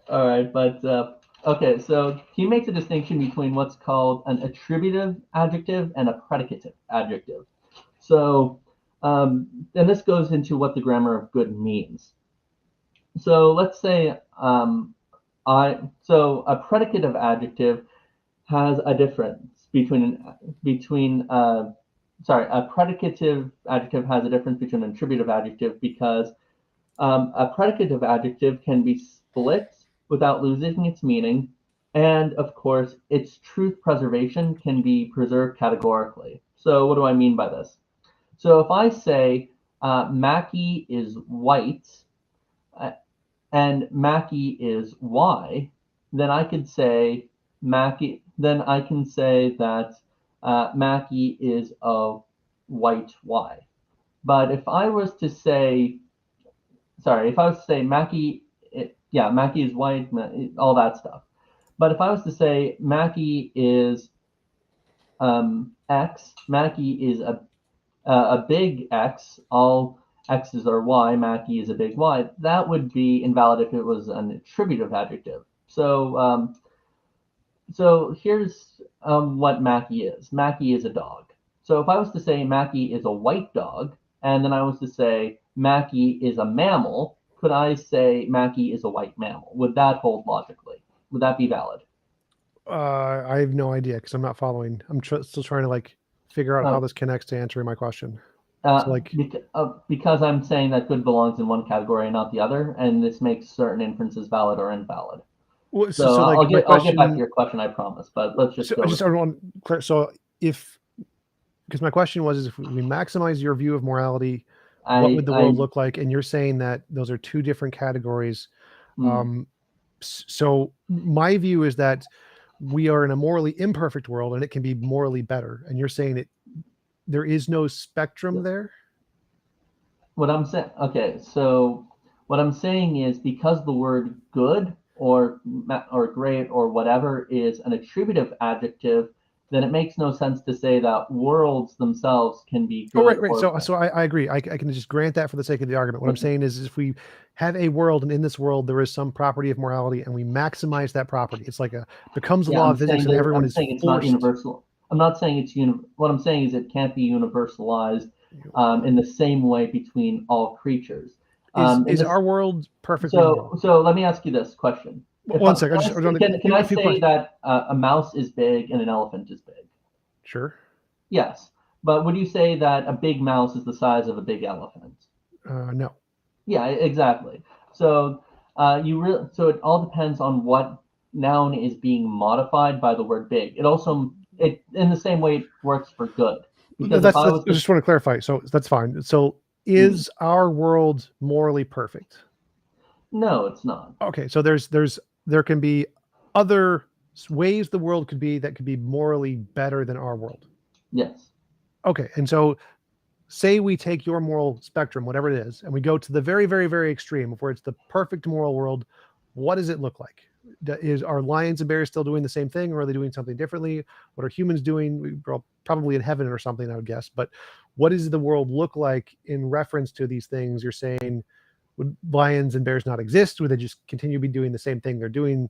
All right, but okay. So he makes a distinction between what's called an attributive adjective and a predicative adjective. So, and this goes into what the grammar of good means. So let's say so a predicative adjective has a difference a predicative adjective has a difference between an attributive adjective, because a predicative adjective can be split without losing its meaning, and of course, its truth preservation can be preserved categorically. So what do I mean by this? So if I say Mackie is white and Mackie is Y, then I could say Mackie. Then I can say that Mackie is a white Y. But if I was to say, Mackie, Mackie is white, all that stuff. But if I was to say Mackie is X, Mackie is a big X, all X's are Y, Mackie is a big Y, that would be invalid if it was an attributive adjective. So here's what Mackie is. Mackie is a dog. So if I was to say Mackie is a white dog, and then I was to say Mackie is a mammal, could I say Mackie is a white mammal? Would that hold logically? Would that be valid? I have no idea because I'm not following. I'm still trying to like figure out how this connects to answering my question. So like, because I'm saying that good belongs in one category and not the other, and this makes certain inferences valid or invalid. So like I'll get back to your question, I promise. But let's just go. So because my question was, is if we maximize your view of morality, what would the world look like? And you're saying that those are two different categories. So my view is that we are in a morally imperfect world, and it can be morally better. And you're saying there is no spectrum there. What I'm saying, okay, so what I'm saying is, because the word good or great or whatever is an attributive adjective, then it makes no sense to say that worlds themselves can be good. Oh, right. So I agree. I can just grant that for the sake of the argument. What I'm saying is, if we have a world, and in this world there is some property of morality, and we maximize that property, it's like becomes a law of physics, and everyone is it's forced. not universal. I'm not saying it's what I'm saying is it can't be universalized in the same way between all creatures. Is our world perfectly moral? So let me ask you this question. One second. Can I say that a mouse is big and an elephant is big? Sure. Yes. But would you say that a big mouse is the size of a big elephant? No. Yeah, exactly. So so it all depends on what noun is being modified by the word big. It in the same way it works for good. Because if I was I just want to clarify. So that's fine. So is our world morally perfect? No, it's not. Okay, so there can be other ways the world could be morally better than our world. Yes. Okay, and so say we take your moral spectrum, whatever it is, and we go to the very, very, very extreme of where it's the perfect moral world. What does it look like? Are lions and bears still doing the same thing, or are they doing something differently? What are humans doing? We're probably in heaven or something, I would guess. But what does the world look like in reference to these things? You're saying, would lions and bears not exist? Would they just continue to be doing the same thing they're doing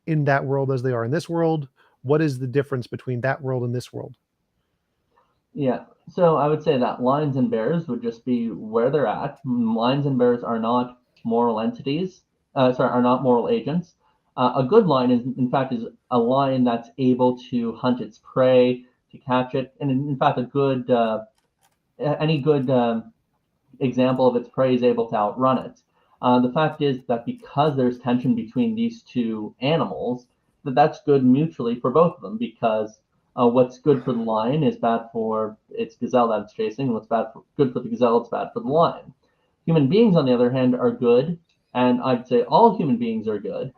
in that world as they are in this world? What is the difference between that world and this world? Yeah. So I would say that lions and bears would just be where they're at. Lions and bears are not moral entities. Are not moral agents. A good lion is, in fact, is a lion that's able to hunt its prey, to catch it, and in fact, any good example of its prey is able to outrun it. The fact is that because there's tension between these two animals, that's good mutually for both of them, because what's good for the lion is bad for its gazelle that it's chasing, and good for the gazelle, it's bad for the lion. Human beings, on the other hand, are good, and I'd say all human beings are good,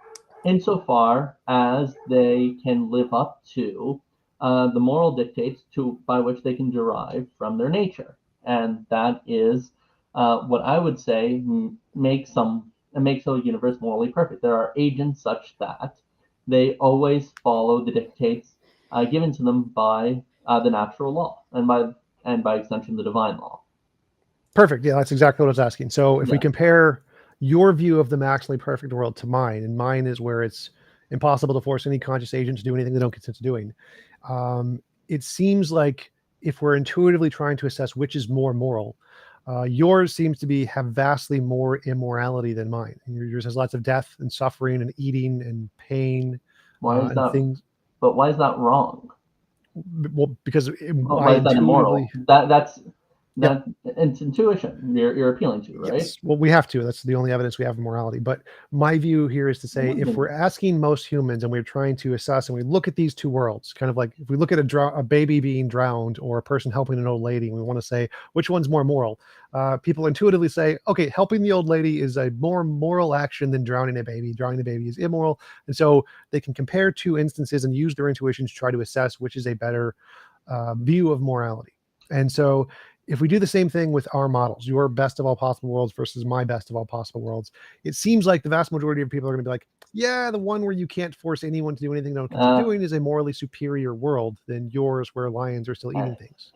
insofar as they can live up to the moral dictates by which they can derive from their nature. And that is what I would say makes a universe morally perfect. There are agents such that they always follow the dictates given to them by the natural law, and by extension the divine law. Perfect. Yeah, that's exactly what I was asking. So if we compare your view of the maximally perfect world to mine, and mine is where it's impossible to force any conscious agent to do anything they don't consent to doing. It seems like if we're intuitively trying to assess which is more moral, yours seems to have vastly more immorality than mine. Yours has lots of death and suffering and eating and pain. Why is that? Things. But why is that wrong? Well, because why is that immoral? It's intuition you're appealing to, right? Yes. Well, we have to. That's the only evidence we have of morality. But my view here is to say, if we're asking most humans and we're trying to assess, and we look at these two worlds, kind of like if we look at a baby being drowned or a person helping an old lady, and we want to say which one's more moral, people intuitively say, okay, helping the old lady is a more moral action than drowning a baby. Drowning a baby is immoral. And so they can compare two instances and use their intuition to try to assess which is a better view of morality. And so if we do the same thing with our models, your best of all possible worlds versus my best of all possible worlds, it seems like the vast majority of people are going to be like, yeah, the one where you can't force anyone to do anything they don't consent to doing is a morally superior world than yours, where lions are still eating things.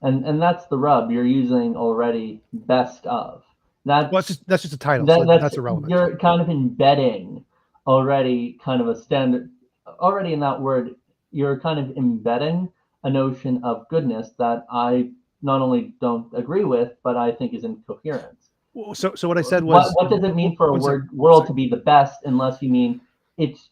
And that's the rub. You're using already best of. That's just a title. That's irrelevant. You're kind of embedding already kind of a standard. Already in that word, you're kind of embedding a notion of goodness that I not only don't agree with, but I think is incoherent. So what I said was, what does it mean for a world to be the best, unless you mean it's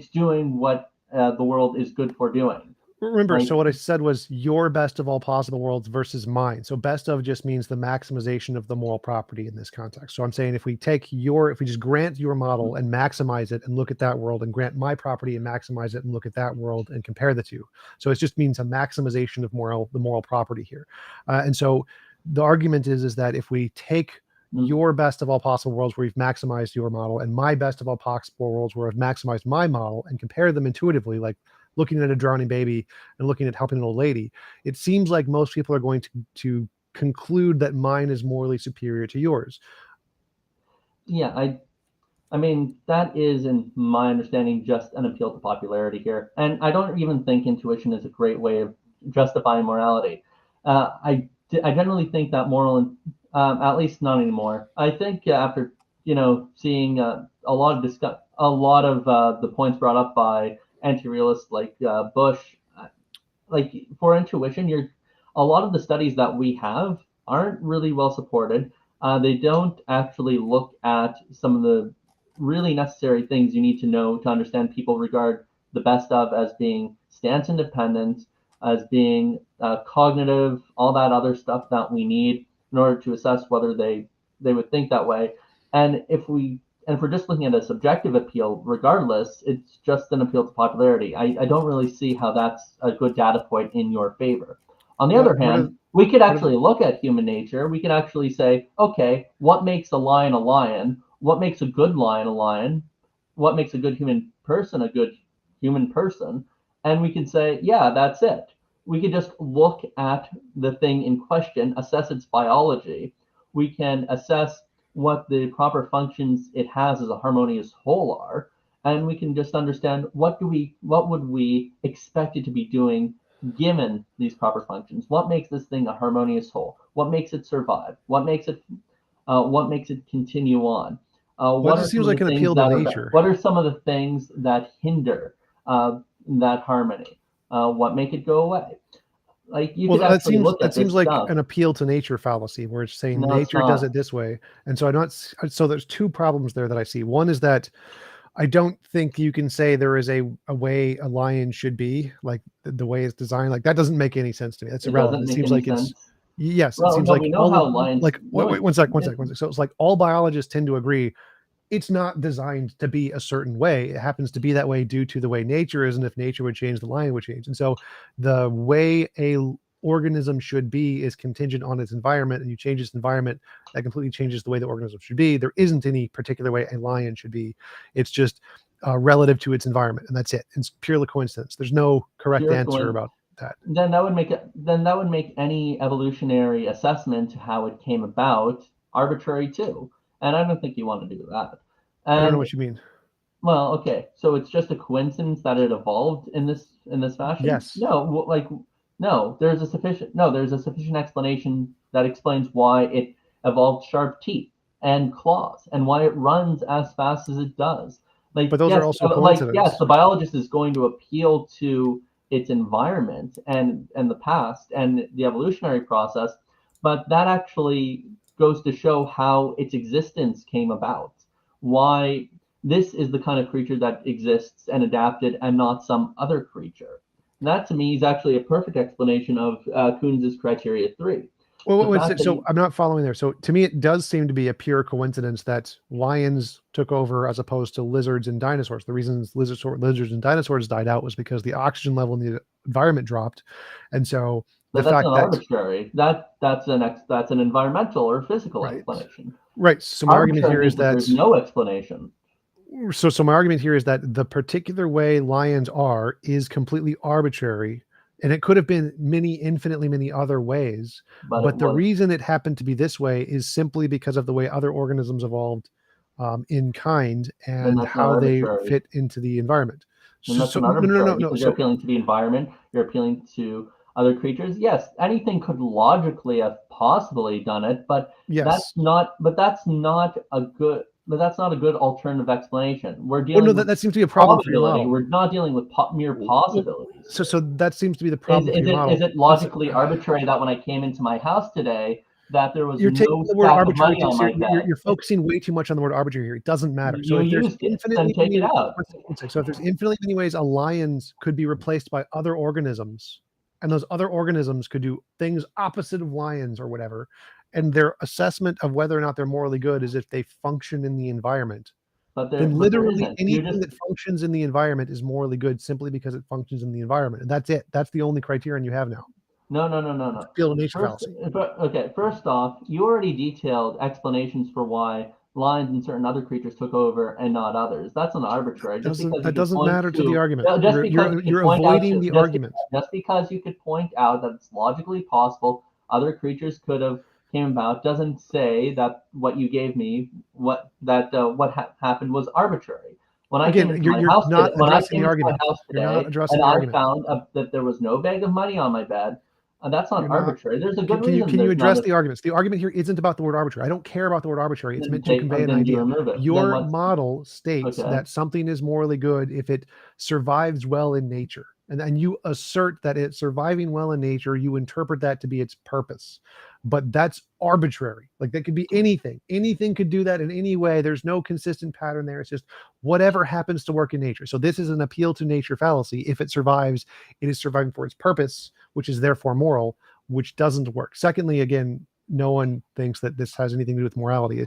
doing what the world is good for doing? Remember, so what I said was your best of all possible worlds versus mine. So best of just means the maximization of the moral property in this context. So I'm saying if we just grant your model and maximize it and look at that world, and grant my property and maximize it and look at that world and compare the two. So it just means a maximization of the moral property here. And so the argument is that if we take your best of all possible worlds where you've maximized your model, and my best of all possible worlds where I've maximized my model, and compare them intuitively, like looking at a drowning baby and looking at helping an old lady, it seems like most people are going to conclude that mine is morally superior to yours. Yeah, I mean, that is, in my understanding, just an appeal to popularity here. And I don't even think intuition is a great way of justifying morality. I generally think that at least not anymore. I think after seeing a lot of the points brought up by anti-realists like Bush, like for intuition, a lot of the studies that we have aren't really well supported. They don't actually look at some of the really necessary things you need to know to understand people regard the best of as being stance independent, as being cognitive, all that other stuff that we need in order to assess whether they would think that way. And if we're just looking at a subjective appeal, regardless, it's just an appeal to popularity. I don't really see how that's a good data point in your favor. On the other hand, we could actually look at human nature. We could actually say, okay, what makes a lion a lion? What makes a good lion a lion? What makes a good human person a good human person? And we could say, yeah, that's it. We could just look at the thing in question, assess its biology. We can assess what the proper functions it has as a harmonious whole are, and we can just understand what would we expect it to be doing given these proper functions. What makes this thing a harmonious whole? What makes it survive? What makes it continue on? What are seems some of like the an things appeal to that nature. what are some of the things that hinder that harmony? What make it go away? Like you could actually look at that seems this like stuff. an appeal to nature fallacy, where it's saying No, it's nature does not. it this way. And so I'm not, so there's two problems there that I see. One is that I don't think you can say there is a way a lion should be, like the way it's designed. Like that doesn't make any sense to me. That's It irrelevant. doesn't It make seems any like it's, sense. yes, it Well, seems no, like we know all how of, lions. like, No, one second. So it's like all biologists tend to agree it's not designed to be a certain way. It happens to be that way due to the way nature is, and if nature would change, the lion would change. And so the way a organism should be is contingent on its environment, and you change its environment, that completely changes the way the organism should be. There isn't any particular way a lion should be. It's just relative to its environment, and that's it. It's purely coincidence. There's no correct answer about that. Then that would make any evolutionary assessment to how it came about arbitrary too. And I don't think you want to do that. I don't know And what you mean. well, okay, so it's just a coincidence that it evolved in this fashion? Yes. No, no, there's a sufficient explanation that explains why it evolved sharp teeth and claws and why it runs as fast as it does. But those are also Yes, coincidence. the biologist is going to appeal to its environment and the past and the evolutionary process, but that actually goes to show how its existence came about. Why this is the kind of creature that exists and adapted and not some other creature. And that to me is actually a perfect explanation of Kuhn's criteria 3. The Well, fact that so I'm not following there. So to me, it does seem to be a pure coincidence that lions took over as opposed to lizards and dinosaurs. The reasons lizards and dinosaurs died out was because the oxygen level in the environment dropped, and so the but that's fact not that arbitrary. That's an environmental or physical right, explanation. right. So my argument Arbitrary here is means that that there's no explanation. so my argument here is that the particular way lions are is completely arbitrary, and it could have been infinitely many other ways, But it but the was reason it happened to be this way is simply because of the way other organisms evolved in kind then and that's not how they arbitrary. fit into the environment. Then that's So not arbitrary because you're so appealing to the environment, you're appealing to other creatures. Yes, anything could logically have possibly done it, but yes. that's not a good alternative explanation. We're Well, no, dealing with that seems to be a problem for your probability. model. We're not dealing with mere Well, possibilities so here. that seems to be the problem for your Is model. it logically arbitrary that when I came into my house today that there was You're taking no the word stack of arbitrary money too on my seriously. bed? You're focusing way too much on the word arbitrary here. It doesn't matter. So You if there's used it, then infinitely take it many, out. so if there's infinitely many ways a lions could be replaced by other organisms, and those other organisms could do things opposite of lions or whatever, and their assessment of whether or not they're morally good is if they function in the environment, then But there literally isn't. You anything just that functions in the environment is morally good simply because it functions in the environment. And that's it. That's the only criterion you have now. It's no. appeal to nature fallacy. Okay, first off, you already detailed explanations for why lions and certain other creatures took over and not others. That's not arbitrary. That doesn't matter to the argument. You're Point out avoiding the argument. just because you could point out that it's logically possible other creatures could have came about doesn't say that what you gave me happened was arbitrary. Again, you're not When I addressing came the into my argument. house You're not today addressing and the I argument. found that there was no bag of money on my bed, that's not You're not. arbitrary. There's a good reason Can you there's not address a the arguments? The argument here isn't about the word arbitrary. I don't care about the word arbitrary. It's then meant to convey an then you idea. remove it. Then Your what's model states okay? that something is morally good if it survives well in nature. And you assert that it's surviving well in nature, you interpret that to be its purpose. but that's arbitrary. Like that could be anything. Anything could do that in any way. There's no consistent pattern there. It's just whatever happens to work in nature. So this is an appeal to nature fallacy. If it survives, it is surviving for its purpose, which is therefore moral, which doesn't work. Secondly, again, no one thinks that this has anything to do with morality.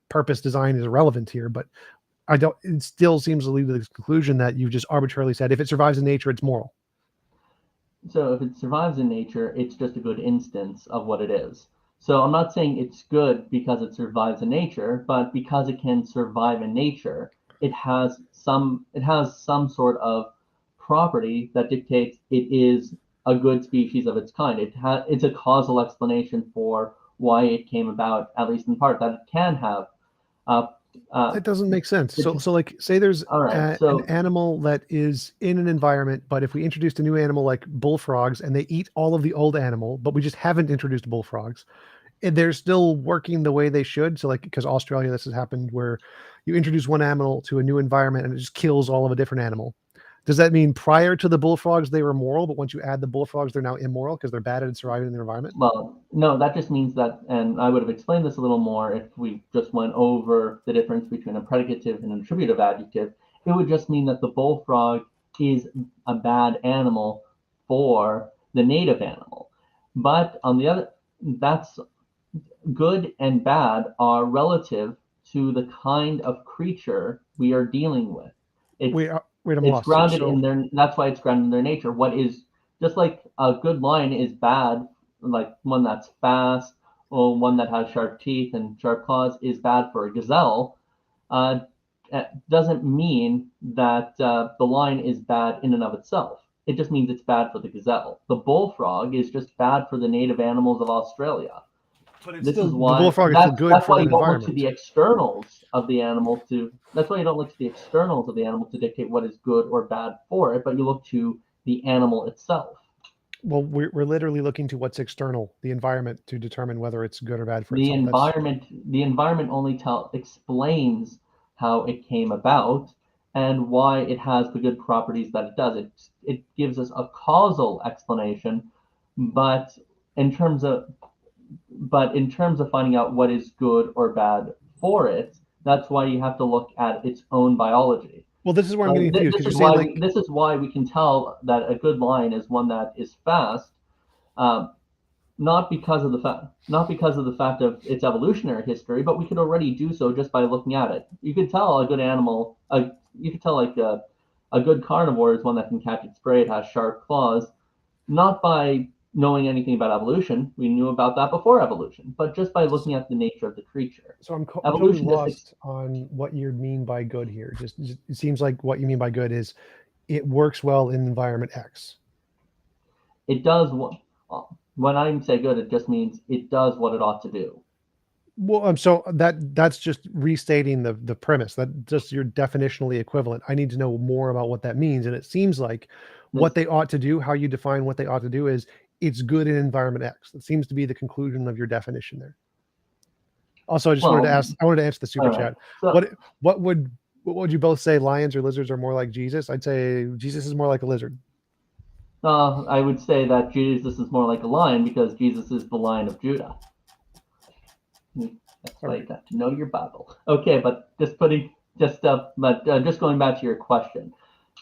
Purpose design is irrelevant here, but it still seems to lead to the conclusion that you just arbitrarily said, if it survives in nature, it's moral. So if it survives in nature, it's just a good instance of what it is. So I'm not saying it's good because it survives in nature, but because it can survive in nature, it has some sort of property that dictates it is a good species of its kind. It's a causal explanation for why it came about, at least in part, that it can have. That doesn't make sense. So like, say there's an animal that is in an environment, but if we introduced a new animal like bullfrogs and they eat all of the old animal, but we just haven't introduced bullfrogs, and they're still working the way they should. So like, because Australia, this has happened where you introduce one animal to a new environment and it just kills all of a different animal. Does that mean prior to the bullfrogs, they were moral, but once you add the bullfrogs, they're now immoral because they're bad at surviving in their environment? Well, no, that just means that, and I would have explained this a little more if we just went over the difference between a predicative and an attributive adjective. It would just mean that the bullfrog is a bad animal for the native animal. But on the other, that's good and bad are relative to the kind of creature we are dealing with. It's grounded in their, that's why it's grounded in their nature. What is, just like a good lion is bad, like one that's fast or one that has sharp teeth and sharp claws is bad for a gazelle, doesn't mean that the lion is bad in and of itself. It just means it's bad for the gazelle. The bullfrog is just bad for the native animals of Australia. But this is why the bullfrog is still good for the environment. That's why you don't look to the externals of the animal to. That's why you don't look to the externals of the animal to dictate what is good or bad for it, but you look to the animal itself. Well, we're literally looking to what's external, the environment, to determine whether it's good or bad for the itself. The environment only explains how it came about and why it has the good properties that it does. It gives us a causal explanation, but in terms of finding out what is good or bad for it, that's why you have to look at its own biology. Well, this is where I'm getting confused, because you're saying this is why we can tell that a good lion is one that is fast, not because of the fact of its evolutionary history, but we could already do so just by looking at it. You could tell a good animal, you could tell like a good carnivore is one that can catch its prey. It has sharp claws, not by knowing anything about evolution. We knew about that before evolution, but just by looking at the nature of the creature. So I'm totally lost on what you mean by good here. Just it seems like what you mean by good is it works well in environment X. It does. When I say good, it just means it does what it ought to do. Well, so that's just restating the premise. That just your definitionally equivalent. I need to know more about what that means. And it seems like what they ought to do, how you define what they ought to do, is it's good in environment X. That seems to be the conclusion of your definition there. Also, I just wanted to ask. I wanted to answer the super chat. So, what would you both say? Lions or lizards are more like Jesus? I'd say Jesus is more like a lizard. I would say that Jesus is more like a lion because Jesus is the Lion of Judah. That's why you got to know your Bible. Okay, but just going back to your question.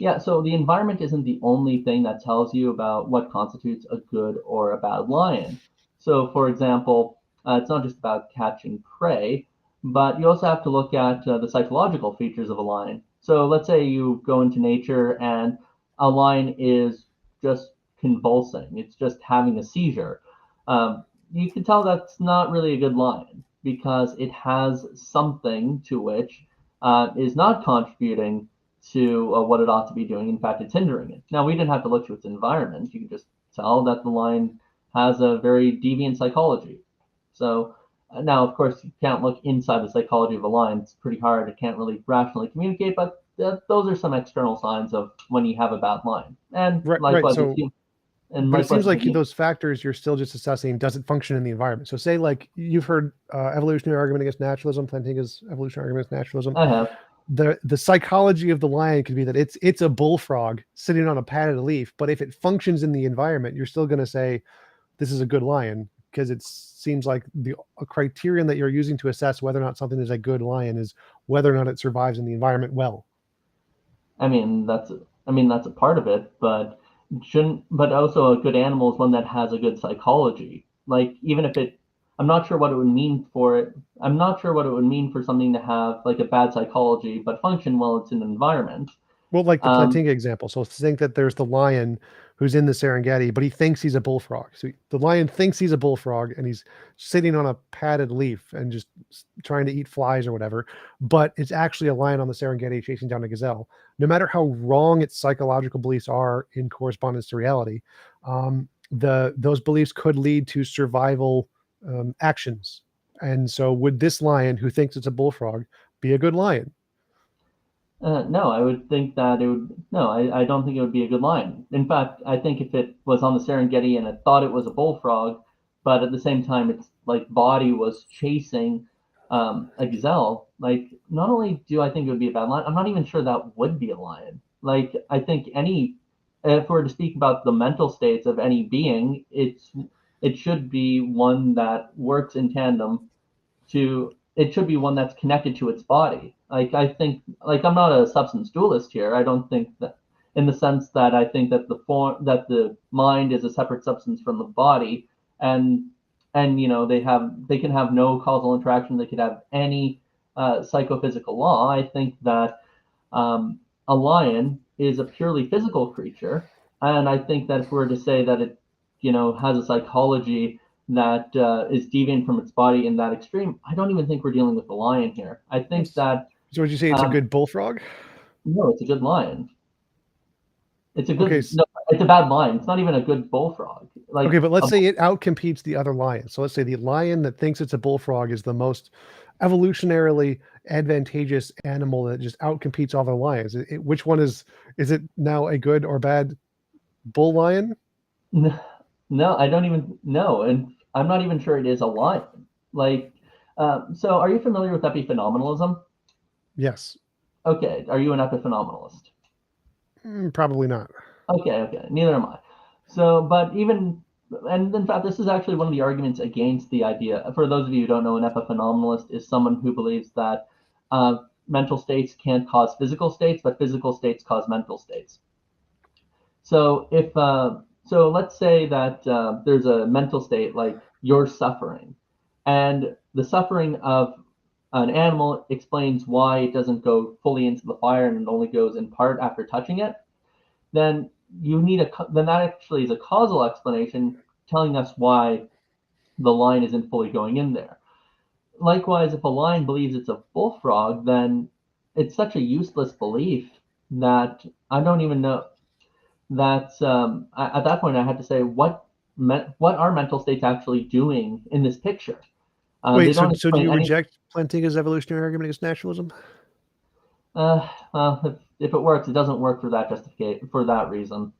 Yeah, so the environment isn't the only thing that tells you about what constitutes a good or a bad lion. So, for example, it's not just about catching prey, but you also have to look at the psychological features of a lion. So let's say you go into nature and a lion is just convulsing. It's just having a seizure. You can tell that's not really a good lion because it has something to which is not contributing to what it ought to be doing. In fact, it's hindering it. Now, we didn't have to look to its environment. You can just tell that the lion has a very deviant psychology. So now, of course, you can't look inside the psychology of a lion. It's pretty hard. It can't really rationally communicate, but those are some external signs of when you have a bad lion. And likewise, right. But it seems like those factors you're still just assessing, does it function in the environment? So say like you've heard evolutionary argument against naturalism, Plantinga's evolutionary argument against naturalism. I have. The psychology of the lion could be that it's a bullfrog sitting on a padded leaf, but if it functions in the environment, you're still going to say this is a good lion because it seems like a criterion that you're using to assess whether or not something is a good lion is whether or not it survives in the environment well. I mean, that's a part of it, but also a good animal is one that has a good psychology. Like even if it, I'm not sure what it would mean for it. I'm not sure what it would mean for something to have like a bad psychology, but function well it's in an environment. Well, like the Plantinga example. So think that there's the lion who's in the Serengeti, but he thinks he's a bullfrog. So the lion thinks he's a bullfrog and he's sitting on a padded leaf and just trying to eat flies or whatever. But it's actually a lion on the Serengeti chasing down a gazelle. No matter how wrong its psychological beliefs are in correspondence to reality, those beliefs could lead to survival actions. And so would this lion who thinks it's a bullfrog be a good lion? No, I would think that it would. No, I don't think it would be a good lion. In fact, I think if it was on the Serengeti and it thought it was a bullfrog, but at the same time its like body was chasing a gazelle, like not only do I think it would be a bad lion, I'm not even sure that would be a lion. Like I think if we're to speak about the mental states of any being, it should be one that works in tandem it should be one that's connected to its body. Like I think, like I'm not a substance dualist here. I don't think that, in the sense that I think that the mind is a separate substance from the body, and they can have no causal interaction. They could have any psychophysical law. I think that a lion is a purely physical creature, and I think that if we were to say that it has a psychology that is deviant from its body in that extreme, I don't even think we're dealing with the lion here. I think that. So would you say it's a good bullfrog? No, it's a good lion. It's a good. Okay. No, it's a bad lion. It's not even a good bullfrog. Like okay, but let's say it outcompetes the other lions. So let's say the lion that thinks it's a bullfrog is the most evolutionarily advantageous animal that just outcompetes all the lions. Which one is it now a good or bad bull lion? No, I don't even know, and I'm not even sure it is a lion. Like, so are you familiar with epiphenomenalism? Yes. Okay, are you an epiphenomenalist? Probably not. Okay, neither am I. So, and in fact, this is actually one of the arguments against the idea. For those of you who don't know, an epiphenomenalist is someone who believes that mental states can't cause physical states, but physical states cause mental states. So so let's say that there's a mental state like you're suffering, and the suffering of an animal explains why it doesn't go fully into the fire and it only goes in part after touching it. Then that actually is a causal explanation telling us why the lion isn't fully going in there. Likewise, if a lion believes it's a bullfrog, then it's such a useless belief that I don't even know. At that point I had to say what are mental states actually doing in this picture. Wait, so do you reject Plantinga's evolutionary argument against naturalism? Well, if it works, it doesn't work for that for that reason.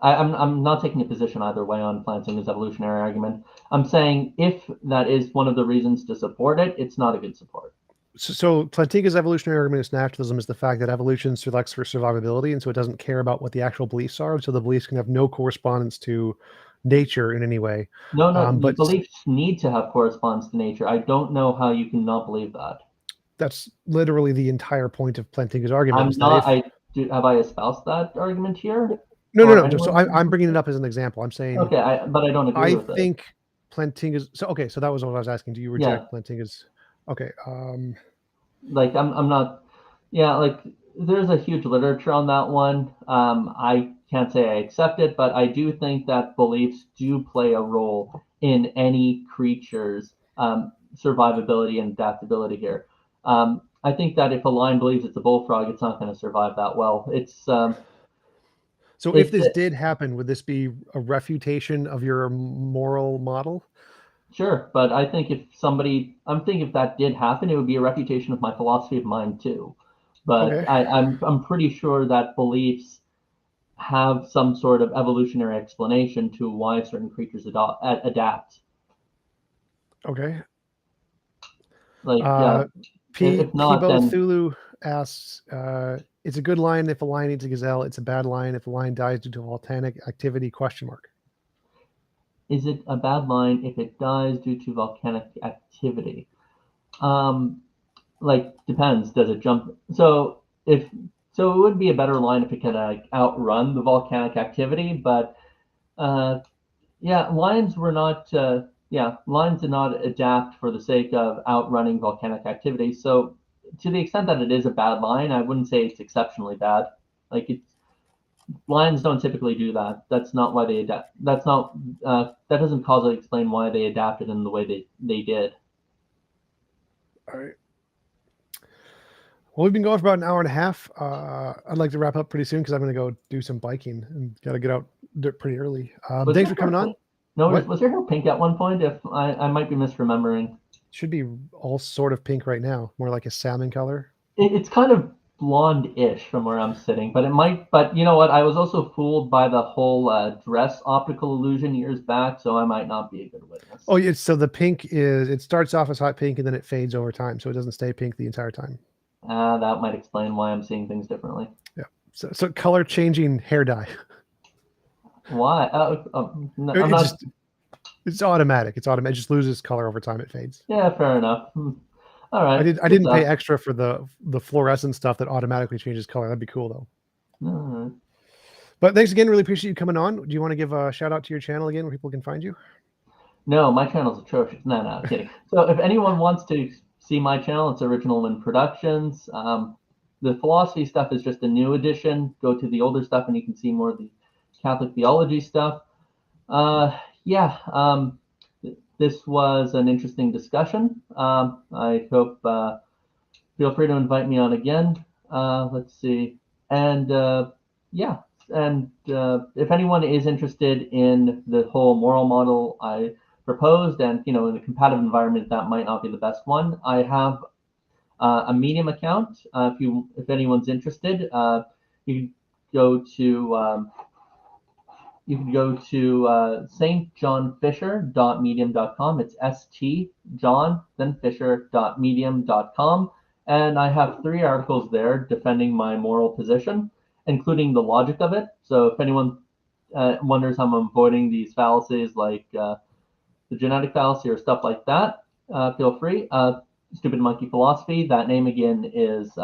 I'm not taking a position either way on Plantinga's evolutionary argument. I'm saying if that is one of the reasons to support it, it's not a good support. So Plantinga's evolutionary argument against naturalism is the fact that evolution selects for survivability, and so it doesn't care about what the actual beliefs are, so the beliefs can have no correspondence to nature in any way. No, but beliefs need to have correspondence to nature. I don't know how you can not believe that. That's literally the entire point of Plantinga's argument. Have I espoused that argument here? No. So I'm bringing it up as an example. I'm saying. Okay, but I don't agree with it. I think Plantinga's. So okay, so that was what I was asking. Do you reject Plantinga's? Okay. Like I'm not. Yeah, like there's a huge literature on that one. I can't say I accept it, but I do think that beliefs do play a role in any creature's survivability and adaptability here. I think that if a lion believes it's a bullfrog, it's not going to survive that well. So if this did happen, would this be a refutation of your moral model? Sure, but I think if that did happen, it would be a refutation of my philosophy of mind too. But okay. I'm pretty sure that beliefs have some sort of evolutionary explanation to why certain creatures adapt. Okay. Like if not, then Thulu asks, it's a good lion if a lion eats a gazelle. It's a bad lion if a lion dies due to volcanic activity, ? is it a bad line if it dies due to volcanic activity? Like, depends. Does it jump? So it would be a better line if it could outrun the volcanic activity. But yeah, lines were not. Lines did not adapt for the sake of outrunning volcanic activity. So to the extent that it is a bad line, I wouldn't say it's exceptionally bad. Like it's Lions don't typically do that. That's not why they adapt. That's not. That doesn't causally explain why they adapted in the way they did. All right. Well, we've been going for about an hour and a half. I'd like to wrap up pretty soon because I'm going to go do some biking and got to get out pretty early. Thanks for coming on. No, was your hair pink at one point? If I might be misremembering. Should be all sort of pink right now, more like a salmon color. It's kind of blonde-ish from where I'm sitting, but it might. But you know what? I was also fooled by the whole dress optical illusion years back, so I might not be a good witness. Oh, yeah. So the pink it starts off as hot pink and then it fades over time, so it doesn't stay pink the entire time. That might explain why I'm seeing things differently. Yeah. So color changing hair dye. Why? It's automatic. It's automatic. It just loses color over time. It fades. Yeah, fair enough. All right. I didn't pay extra for the fluorescent stuff that automatically changes color. That'd be cool though. All right. But thanks again. Really appreciate you coming on. Do you want to give a shout out to your channel again where people can find you? No, my channel's atrocious. No, I'm kidding. So if anyone wants to see my channel, it's Original Wind Productions. The philosophy stuff is just a new edition. Go to the older stuff and you can see more of the Catholic theology stuff. This was an interesting discussion. I hope feel free to invite me on again. Let's see. And if anyone is interested in the whole moral model I proposed, and in a competitive environment that might not be the best one, I have a Medium account. If anyone's interested, you can go to stjohnfisher.medium.com. It's stjohn then fisher.medium.com, and I have 3 articles there defending my moral position, including the logic of it. So if anyone wonders how I'm avoiding these fallacies like the genetic fallacy or stuff like that, feel free. Stupid Monkey Philosophy, that name again is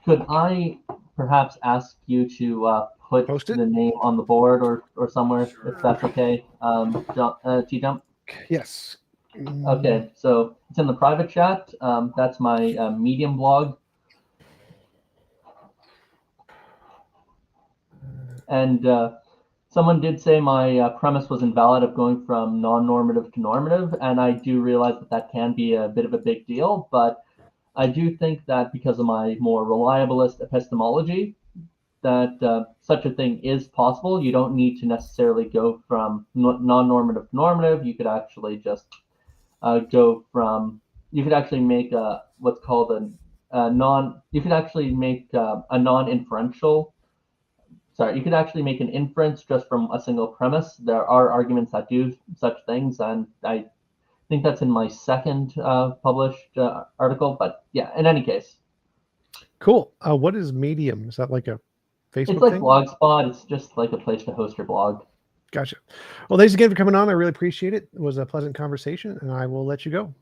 could I perhaps ask you to put the name on the board or somewhere, sure, if that's okay, TJump? Yes. Okay, so it's in the private chat. That's my Medium blog. And someone did say my premise was invalid of going from non-normative to normative, and I do realize that can be a bit of a big deal, but I do think that because of my more reliabilist epistemology, that such a thing is possible. You don't need to necessarily go from non-normative to normative. You could actually just you could actually make what's called you could actually make a non-inferential. Sorry, you could actually make an inference just from a single premise. There are arguments that do such things, and I think that's in my second published article. But yeah, in any case. Cool. What is Medium? Is that like a Facebook It's like thing? Blogspot. It's just like a place to host your blog. Gotcha. Well, thanks again for coming on. I really appreciate it. It was a pleasant conversation, and I will let you go.